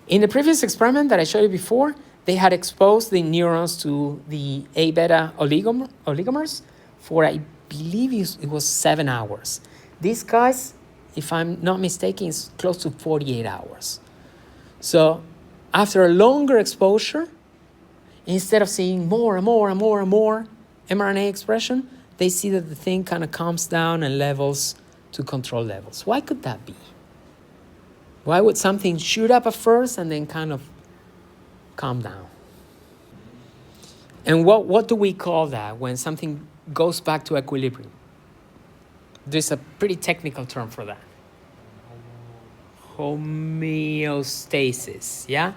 In the previous experiment that I showed you before, they had exposed the neurons to the A beta oligomers for, I believe it was 7 hours. These guys, if I'm not mistaken, is close to 48 hours. So after a longer exposure, instead of seeing more and more and more and more mRNA expression, they see that the thing kind of calms down and levels to control levels. Why could that be? Why would something shoot up at first and then kind of calm down? And what do we call that when something goes back to equilibrium? There's a pretty technical term for that. Homeostasis, yeah?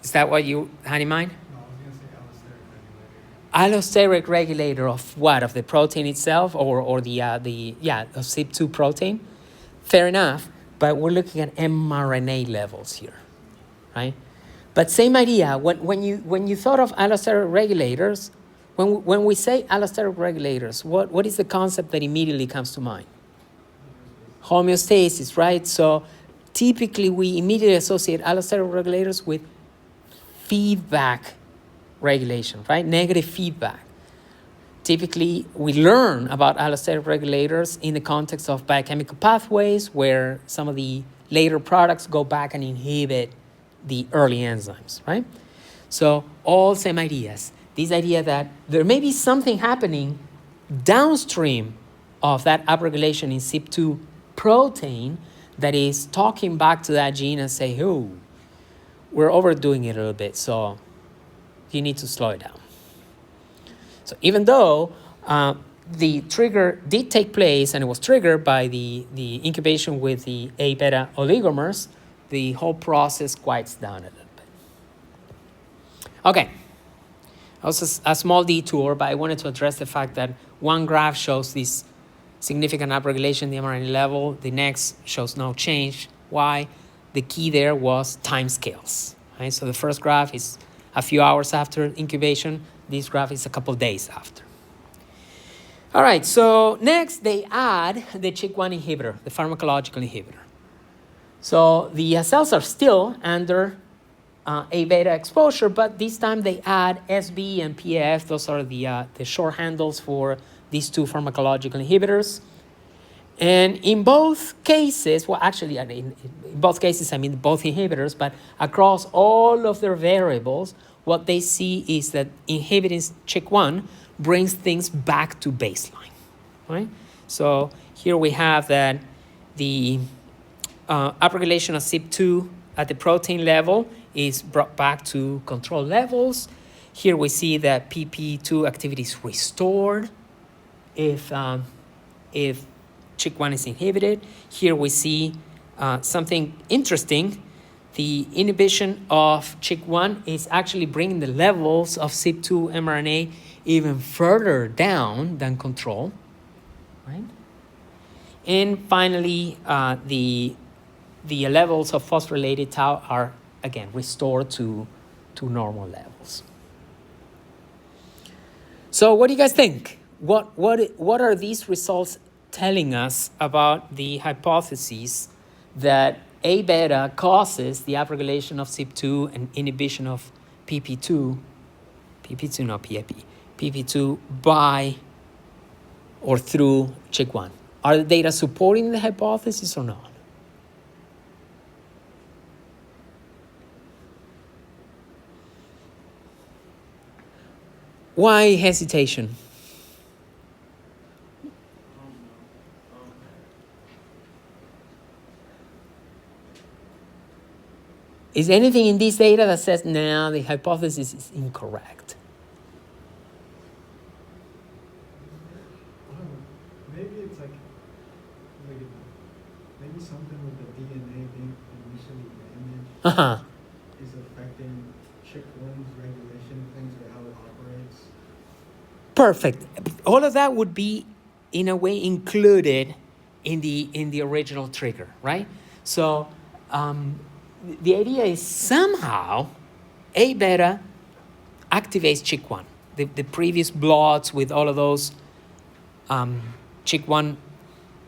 Is that what you had in mind? No, I was going to say allosteric regulator. Allosteric regulator of what? Of the protein itself or the of Sp2 protein? Fair enough, but we're looking at mRNA levels here, right? But same idea, when you thought of allosteric regulators, when we say allosteric regulators, what is the concept that immediately comes to mind? Homeostasis, right? So typically we immediately associate allosteric regulators with feedback regulation, right? Negative feedback. Typically, we learn about allosteric regulators in the context of biochemical pathways where some of the later products go back and inhibit the early enzymes, right? So all same ideas. This idea that there may be something happening downstream of that upregulation in Sp2 protein that is talking back to that gene and say, oh, we're overdoing it a little bit, so you need to slow it down. So even though the trigger did take place and it was triggered by the incubation with the A beta oligomers, the whole process quiets down a little bit. Okay, that was a small detour, but I wanted to address the fact that one graph shows this significant upregulation in the mRNA level. The next shows no change. Why? The key there was time scales. Right? So the first graph is a few hours after incubation. This graph is a couple days after. All right, so next they add the Chk1 inhibitor, the pharmacological inhibitor. So the cells are still under A beta exposure, but this time they add SB and PF. Those are the short handles for these two pharmacological inhibitors. And in both cases, well, actually, in both cases, I mean both inhibitors, but across all of their variables, what they see is that inhibiting Chk1 brings things back to baseline, right? So here we have that the upregulation of CYP2 at the protein level is brought back to control levels. Here we see that PP2 activity is restored if Chk1 is inhibited. Here we see something interesting. The inhibition of Chk1 is actually bringing the levels of CYP2 mRNA even further down than control, right? And finally, the levels of phosphorylated tau are again restored to normal levels. So, what do you guys think? What are these results telling us about the hypotheses that A beta causes the upregulation of CYP2 and inhibition of PP2 by or through Chk1? Are the data supporting the hypothesis or not? Why hesitation? Is anything in this data that says, no, the hypothesis is incorrect? Maybe it's like maybe something with the DNA being initially damaged is affecting Chk1's regulation of things or how it operates. Perfect. All of that would be, in a way, included in the original trigger, right? So the idea is somehow A beta activates Chk1. The previous plots with all of those Chk1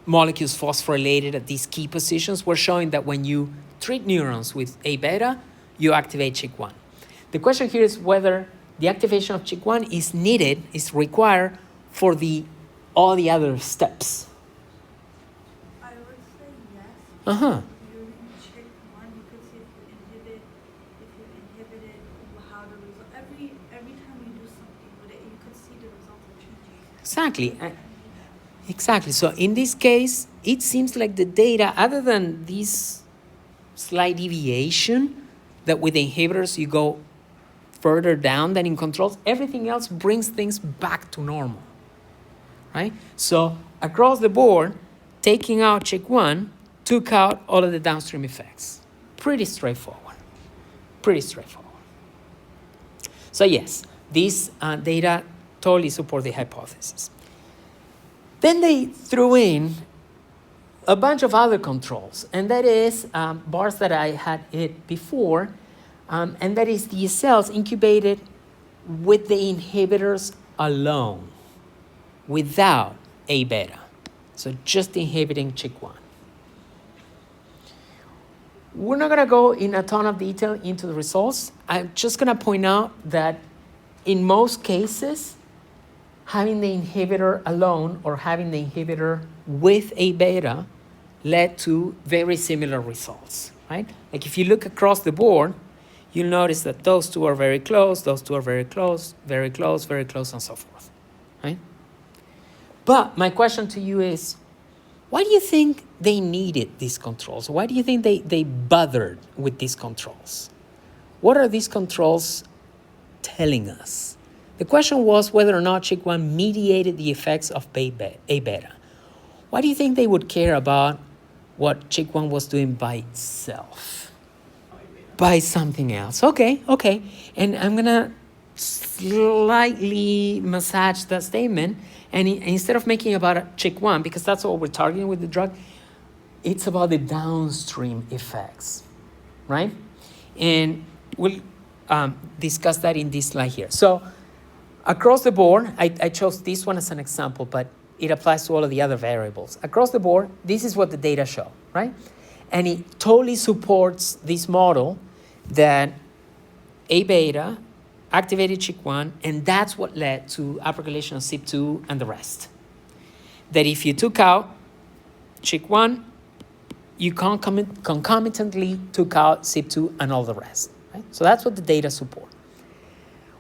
molecules phosphorylated at these key positions were showing that when you treat neurons with A beta, you activate Chk1. The question here is whether the activation of Chk1 is needed, is required for all the other steps. I would say yes. Uh-huh. Using Chk1, you could see if you inhibit it, how the result. Every time you do something with it, you could see the results are changing. Exactly. Exactly. So in this case, it seems like the data, other than this slight deviation, that with the inhibitors you go further down than in controls, everything else brings things back to normal, right? So across the board, taking out Chk1 took out all of the downstream effects. Pretty straightforward. Pretty straightforward. So yes, these data totally support the hypothesis. Then they threw in a bunch of other controls, and that is bars that I had hit before, and that is the cells incubated with the inhibitors alone, without A beta. So just inhibiting Chk1. We're not going to go in a ton of detail into the results. I'm just going to point out that in most cases, having the inhibitor alone or having the inhibitor with A beta led to very similar results, right? Like if you look across the board, you'll notice that those two are very close, those two are very close, very close, very close, and so forth, right? But my question to you is, why do you think they needed these controls? Why do you think they bothered with these controls? What are these controls telling us? The question was whether or not Chk1 mediated the effects of A beta. Why do you think they would care about what Chk1 was doing by itself? By something else. Okay. And I'm going to slightly massage that statement, and instead of making about a Chk1, because that's what we're targeting with the drug, it's about the downstream effects, right? And we'll discuss that in this slide here. So across the board, I chose this one as an example, but it applies to all of the other variables. Across the board, this is what the data show, right? And it totally supports this model that A beta activated Chk1, and that's what led to upregulation of CYP2 and the rest. That if you took out Chk1, you concomitantly took out CYP2 and all the rest, right? So that's what the data support.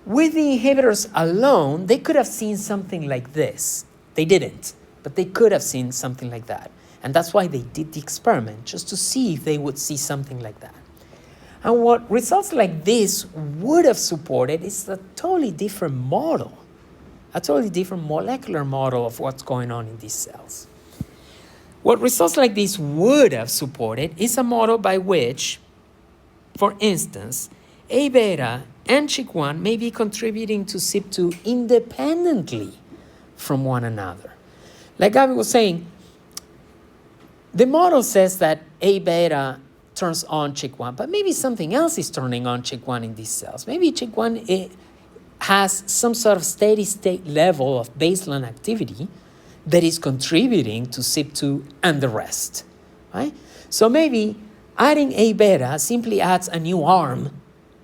With the inhibitors alone, they could have seen something like this. They didn't, but they could have seen something like that. And that's why they did the experiment, just to see if they would see something like that. And what results like this would have supported is a totally different model, a totally different molecular model of what's going on in these cells. What results like this would have supported is a model by which, for instance, A beta and Chk1 may be contributing to CYP2 independently from one another. Like Gabby was saying, the model says that A beta turns on Chk1, but maybe something else is turning on Chk1 in these cells. Maybe Chk1 has some sort of steady state level of baseline activity that is contributing to CYP2 and the rest, right? So maybe adding A beta simply adds a new arm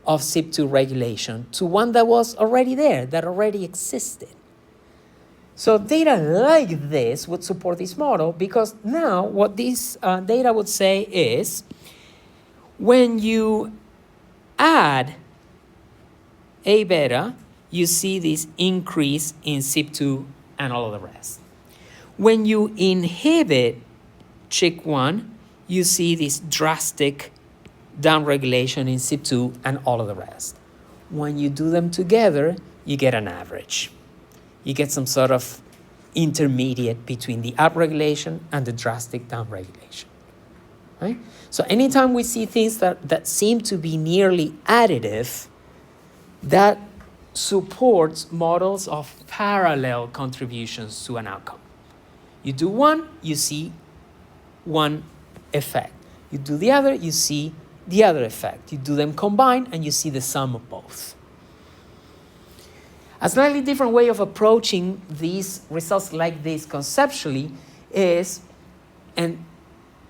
of CYP2 regulation to one that was already there, that already existed. So data like this would support this model, because now what this data would say is when you add A beta, you see this increase in CYP2 and all of the rest. When you inhibit Chk1, you see this drastic downregulation in CYP2 and all of the rest. When you do them together, you get an average. You get some sort of intermediate between the upregulation and the drastic downregulation, right? So anytime we see things that seem to be nearly additive, that supports models of parallel contributions to an outcome. You do one, you see one effect. You do the other, you see the other effect. You do them combined, and you see the sum of both. A slightly different way of approaching these results like this conceptually is, and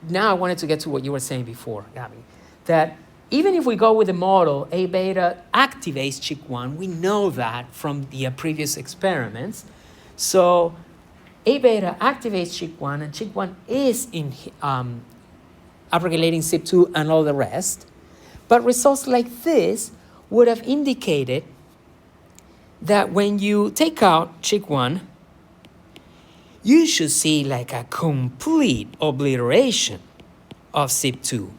now I wanted to get to what you were saying before, Gabby, that even if we go with the model A beta activates Chk1, we know that from the previous experiments. So A beta activates Chk1, and Chk1 is in upregulating CYP2 and all the rest. But results like this would have indicated that when you take out Chk1, you should see like a complete obliteration of CYP2,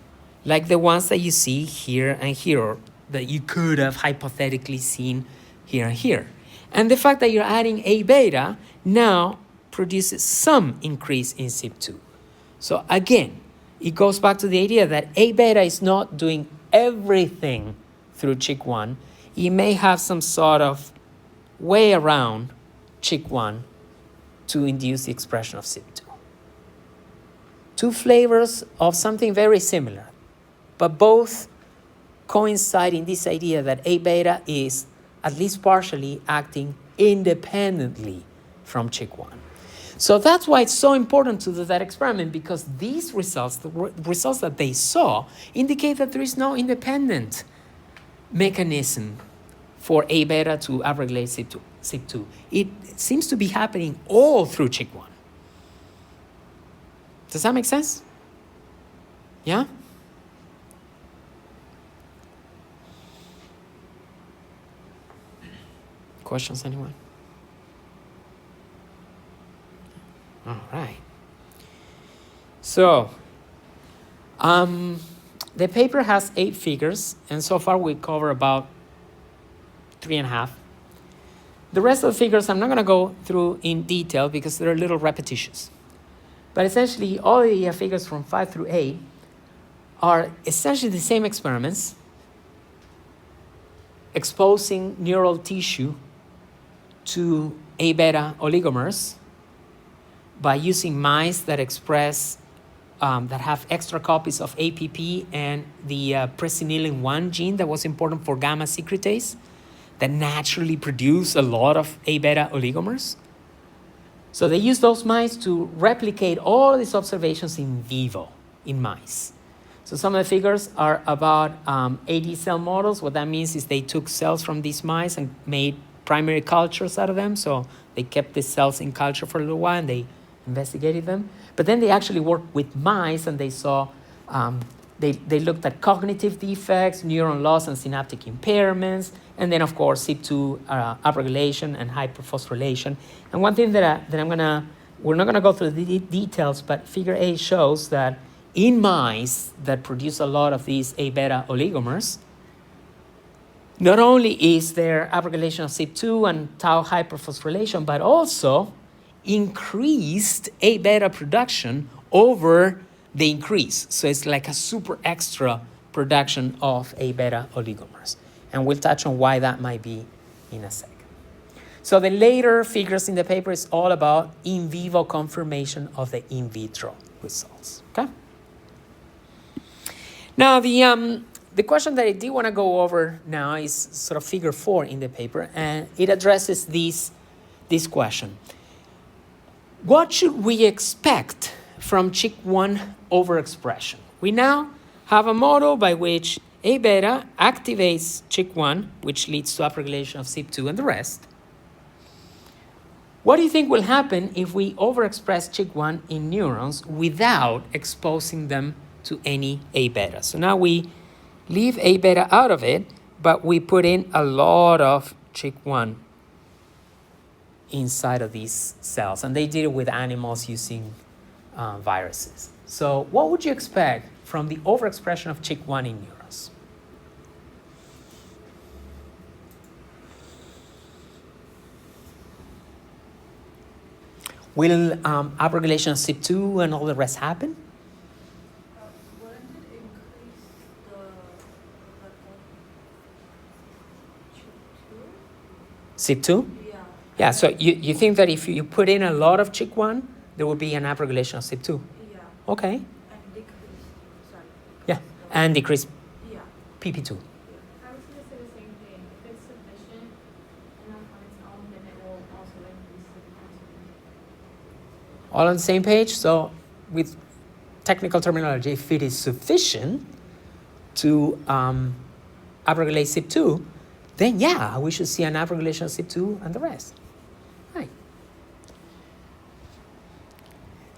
like the ones that you see here and here, or that you could have hypothetically seen here and here. And the fact that you're adding A beta now produces some increase in CYP2. So again, it goes back to the idea that A beta is not doing everything through Chk1. It may have some sort of way around Chk1 to induce the expression of CYP2. Two flavors of something very similar, but both coincide in this idea that A beta is at least partially acting independently from Chk1. So that's why it's so important to do that experiment, because these results, the results that they saw, indicate that there is no independent mechanism for A beta to upregulate CYP2. It seems to be happening all through Chk1. Does that make sense? Yeah? Questions, anyone? All right. So, the paper has 8 figures, and so far we cover about 3.5. The rest of the figures I'm not going to go through in detail because they're a little repetitious. But essentially, all the figures from 5 through 8 are essentially the same experiments, exposing neural tissue to A beta oligomers by using mice that express, that have extra copies of APP and the presenilin 1 gene that was important for gamma secretase that naturally produce a lot of A beta oligomers. So they use those mice to replicate all these observations in vivo in mice. So some of the figures are about AD cell models. What that means is they took cells from these mice and made primary cultures out of them. So they kept the cells in culture for a little while and they investigated them. But then they actually worked with mice and they saw, they looked at cognitive defects, neuron loss and synaptic impairments, and then of course CYP2 upregulation and hyperphosphorylation. And one thing that we're not gonna go through the details, but figure A shows that in mice that produce a lot of these A beta oligomers, not only is there upregulation of CYP2 and tau hyperphosphorylation, but also increased A beta production over the increase. So it's like a super extra production of A beta oligomers. And we'll touch on why that might be in a second. So the later figures in the paper is all about in vivo confirmation of the in vitro results, okay? Now the question that I did want to go over now is sort of figure 4 in the paper, and it addresses this question. What should we expect from Chk1 overexpression? We now have a model by which A beta activates Chk1, which leads to upregulation of CYP2 and the rest. What do you think will happen if we overexpress Chk1 in neurons without exposing them to any A beta? So now we leave A beta out of it, but we put in a lot of Chk1 inside of these cells. And they did it with animals using viruses. So what would you expect from the overexpression of Chk1 in neurons? Will upregulation of CYP2 and all the rest happen? Wouldn't it increase the CYP2? Yeah. Yeah, so you think that if you put in a lot of Chk1, there will be an upregulation of CYP2? Yeah. Okay. And decrease. Sorry. Yeah, and decrease Yeah. PP2. I was gonna say the same thing. If it's sufficient enough on its own, then it will also increase the capacity. All on the same page? So with technical terminology, if it is sufficient to upregulate CYP2, then yeah, we should see an upregulation of CYP2 and the rest. Right.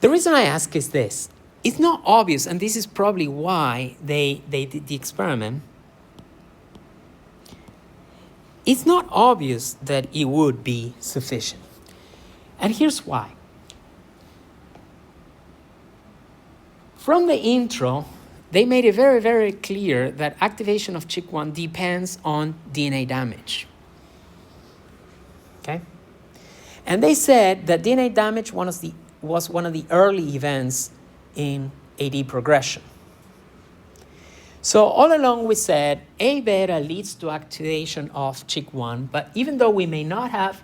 The reason I ask is this. It's not obvious, and this is probably why they did the experiment. It's not obvious that it would be sufficient. And here's why. From the intro, they made it very, very clear that activation of Chk1 depends on DNA damage. Okay? And they said that DNA damage was one of the early events in AD progression. So all along we said A beta leads to activation of Chk1, but even though we may not have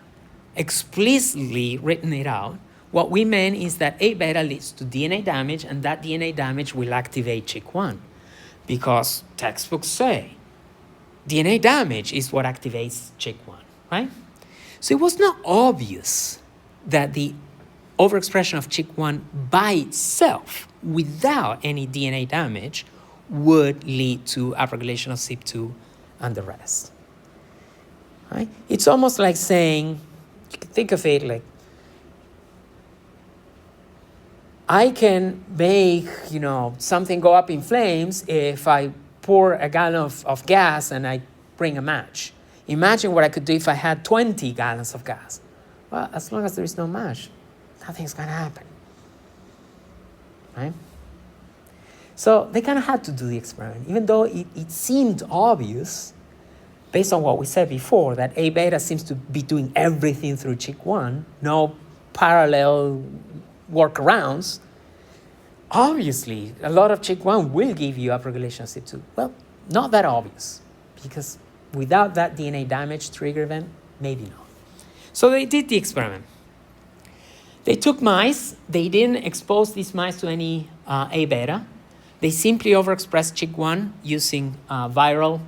explicitly written it out, what we meant is that A beta leads to DNA damage, and that DNA damage will activate Chk1, because textbooks say DNA damage is what activates Chk1, right? So it was not obvious that the overexpression of Chk1 by itself, without any DNA damage, would lead to upregulation of CYP2 and the rest. Right? It's almost like saying, you can think of it like, I can make, something go up in flames if I pour a gallon of gas and I bring a match. Imagine what I could do if I had 20 gallons of gas. Well, as long as there is no match, nothing's going to happen. Right? So they kind of had to do the experiment, even though it seemed obvious, based on what we said before, that A beta seems to be doing everything through Chk1, no parallel workarounds. Obviously, a lot of Chk1 will give you upregulation of CYP2. Well, not that obvious, because without that DNA damage trigger event? Maybe not. So they did the experiment. They took mice. They didn't expose these mice to any A beta. They simply overexpressed Chk1 using viral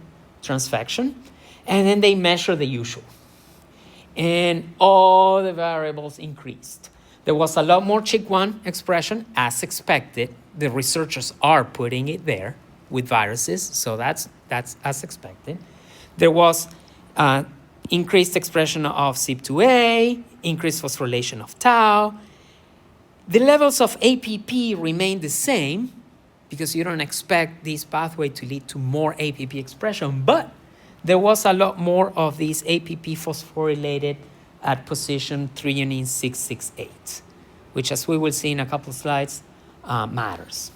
transfection. And then they measured the usual. And all the variables increased. There was a lot more Chk1 expression, as expected. The researchers are putting it there with viruses, so that's as expected. There was increased expression of Sp2A, increased phosphorylation of tau. The levels of APP remain the same because you don't expect this pathway to lead to more APP expression, but there was a lot more of these APP phosphorylated at position threonine 668, which, as we will see in a couple of slides, matters.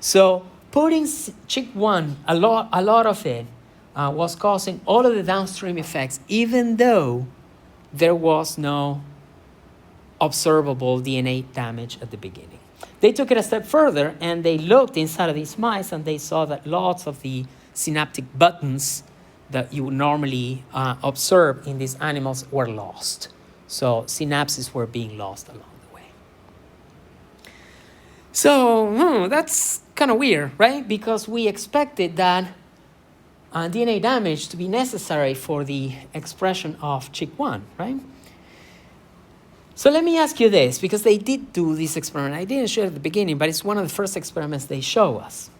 So putting Chk1, a lot of it was causing all of the downstream effects, even though there was no observable DNA damage at the beginning. They took it a step further and they looked inside of these mice and they saw that lots of the synaptic buttons that you would normally observe in these animals were lost. So synapses were being lost along the way. So that's kind of weird, right? Because we expected that DNA damage to be necessary for the expression of Chk1, right? So let me ask you this, because they did do this experiment. I didn't show it at the beginning, but it's one of the first experiments they show us.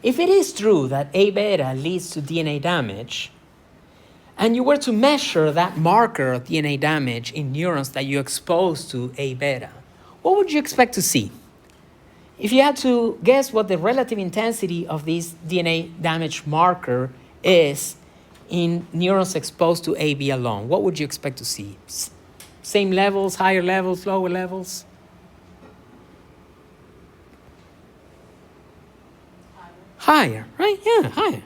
If it is true that A beta leads to DNA damage, and you were to measure that marker of DNA damage in neurons that you expose to A beta, what would you expect to see? If you had to guess what the relative intensity of this DNA damage marker is in neurons exposed to AB alone, what would you expect to see? Same levels, higher levels, lower levels? Higher, right? Yeah, higher.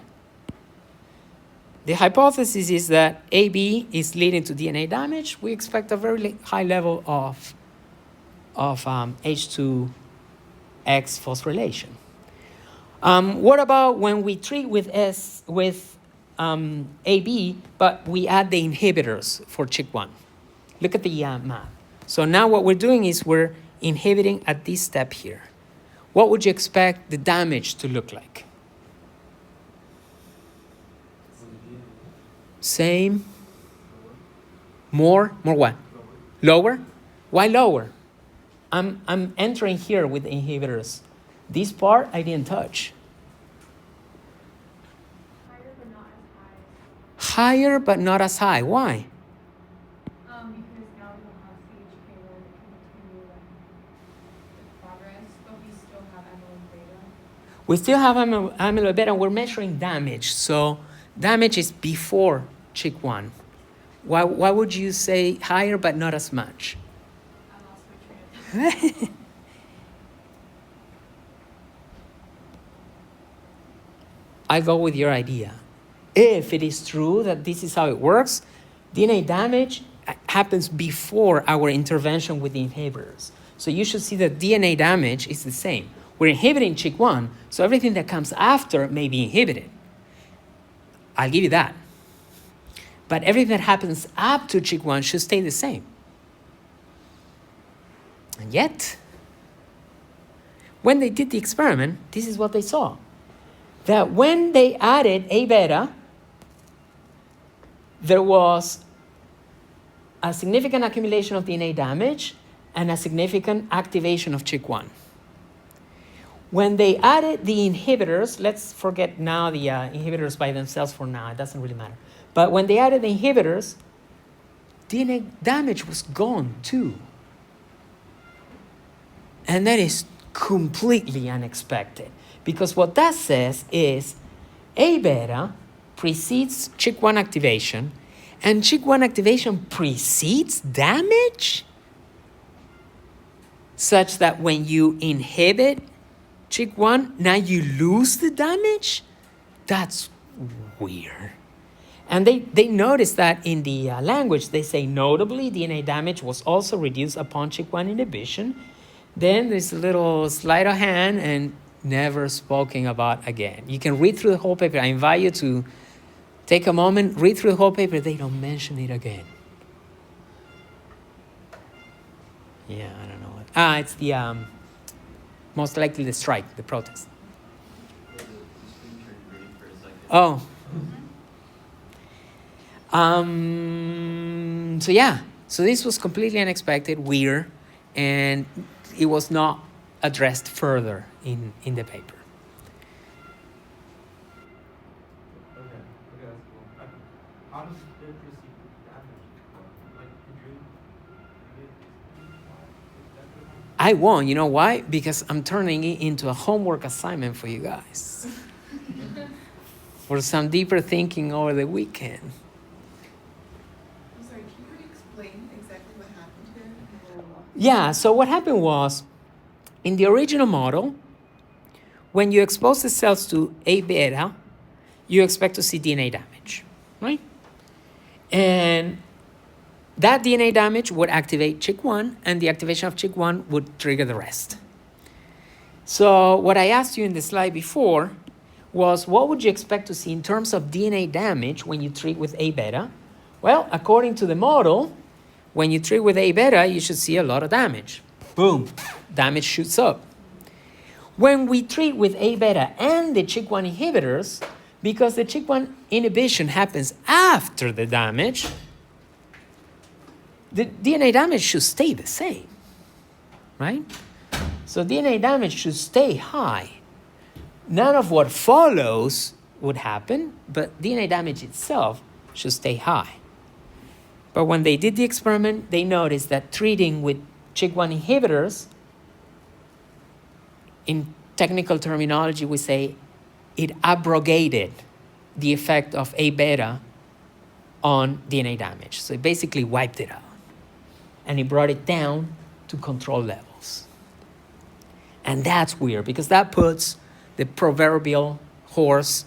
The hypothesis is that AB is leading to DNA damage. We expect a very high level of H2X phosphorylation. What about when we treat with AB, but we add the inhibitors for Chk1? Look at the map. So now what we're doing is we're inhibiting at this step here. What would you expect the damage to look like? Same? More? More what? Lower? Why lower? I'm entering here with the inhibitors. This part I didn't touch. Higher but not as high. Higher but not as high. Why? Because now we don't have CHK1 to continue the progress, but we still have amyloid beta. We still have amyloid beta, and we're measuring damage. So damage is before Chk1. Why would you say higher but not as much? I lost my train of thought. I go with your idea. If it is true that this is how it works, DNA damage happens before our intervention with the inhibitors. So you should see that DNA damage is the same. We're inhibiting Chk1, so everything that comes after may be inhibited. I'll give you that. But everything that happens up to Chk1 should stay the same. And yet, when they did the experiment, this is what they saw. That when they added A beta, there was a significant accumulation of DNA damage and a significant activation of Chk1. When they added the inhibitors, let's forget now the inhibitors by themselves for now, it doesn't really matter. But when they added the inhibitors, DNA damage was gone too. And that is completely unexpected, because what that says is A beta precedes Chk1 activation, and Chk1 activation precedes damage, such that when you inhibit Chk1, now you lose the damage? That's weird. And they noticed that in the language, they say, notably, DNA damage was also reduced upon Chk1 inhibition. Then there's a little sleight of hand and never spoken about again. You can read through the whole paper. I invite you to Take a moment, read through the whole paper. They don't mention it again. Yeah, I don't know what. It's the most likely the strike, the protest. The screen turned green for a second. Oh. So yeah, so this was completely unexpected, weird, and it was not addressed further in the paper. Okay, that's cool. How does it proceed with damage? Like, could you I won't, you know why? Because I'm turning it into a homework assignment for you guys. For some deeper thinking over the weekend. I'm sorry, can you explain exactly what happened here? Yeah, so what happened was, in the original model, when you expose the cells to A beta, you expect to see DNA damage, right? And that DNA damage would activate Chk1, and the activation of Chk1 would trigger the rest. So what I asked you in the slide before was, what would you expect to see in terms of DNA damage when you treat with A beta? Well, according to the model, when you treat with A beta, you should see a lot of damage. Boom, damage shoots up. When we treat with A beta and the Chk1 inhibitors, because the Chk1 inhibition happens after the damage, the DNA damage should stay the same, right? So DNA damage should stay high. None of what follows would happen, but DNA damage itself should stay high. But when they did the experiment, they noticed that treating with Chk1 inhibitors, in technical terminology, we say it abrogated the effect of A beta on DNA damage. So it basically wiped it out. And it brought it down to control levels. And that's weird, because that puts the proverbial cart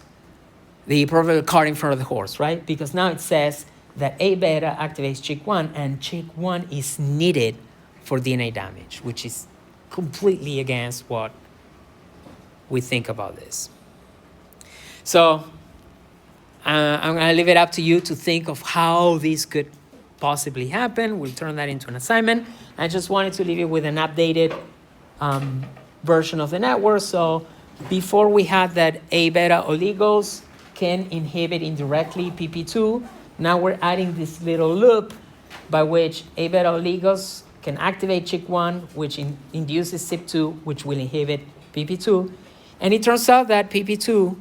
in front of the horse, right? Because now it says that A beta activates Chk1, and Chk1 is needed for DNA damage, which is completely against what we think about this. So I'm going to leave it up to you to think of how this could possibly happen. We'll turn that into an assignment. I just wanted to leave you with an updated version of the network. So before we had that A beta oligos can inhibit indirectly PP2. Now we're adding this little loop by which A beta oligos can activate Chk1, which induces CYP2, which will inhibit PP2. And it turns out that PP2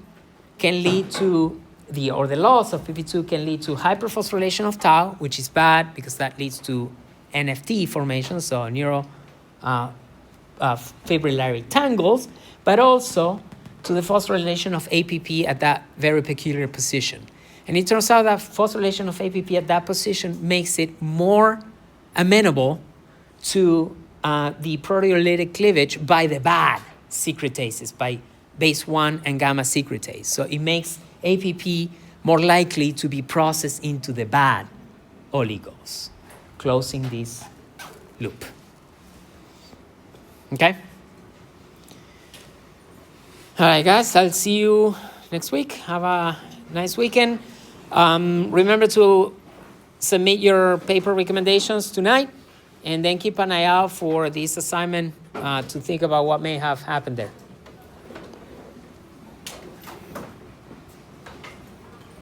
can lead to the loss of PP2 can lead to hyperphosphorylation of tau, which is bad because that leads to NFT formation, so neurofibrillary tangles, but also to the phosphorylation of APP at that very peculiar position. And it turns out that phosphorylation of APP at that position makes it more amenable to the proteolytic cleavage by the bad secretases, by base 1 and gamma secretase. So it makes APP more likely to be processed into the bad oligos, closing this loop. Okay? All right, guys, I'll see you next week. Have a nice weekend. Remember to submit your paper recommendations tonight, and then keep an eye out for this assignment to think about what may have happened there.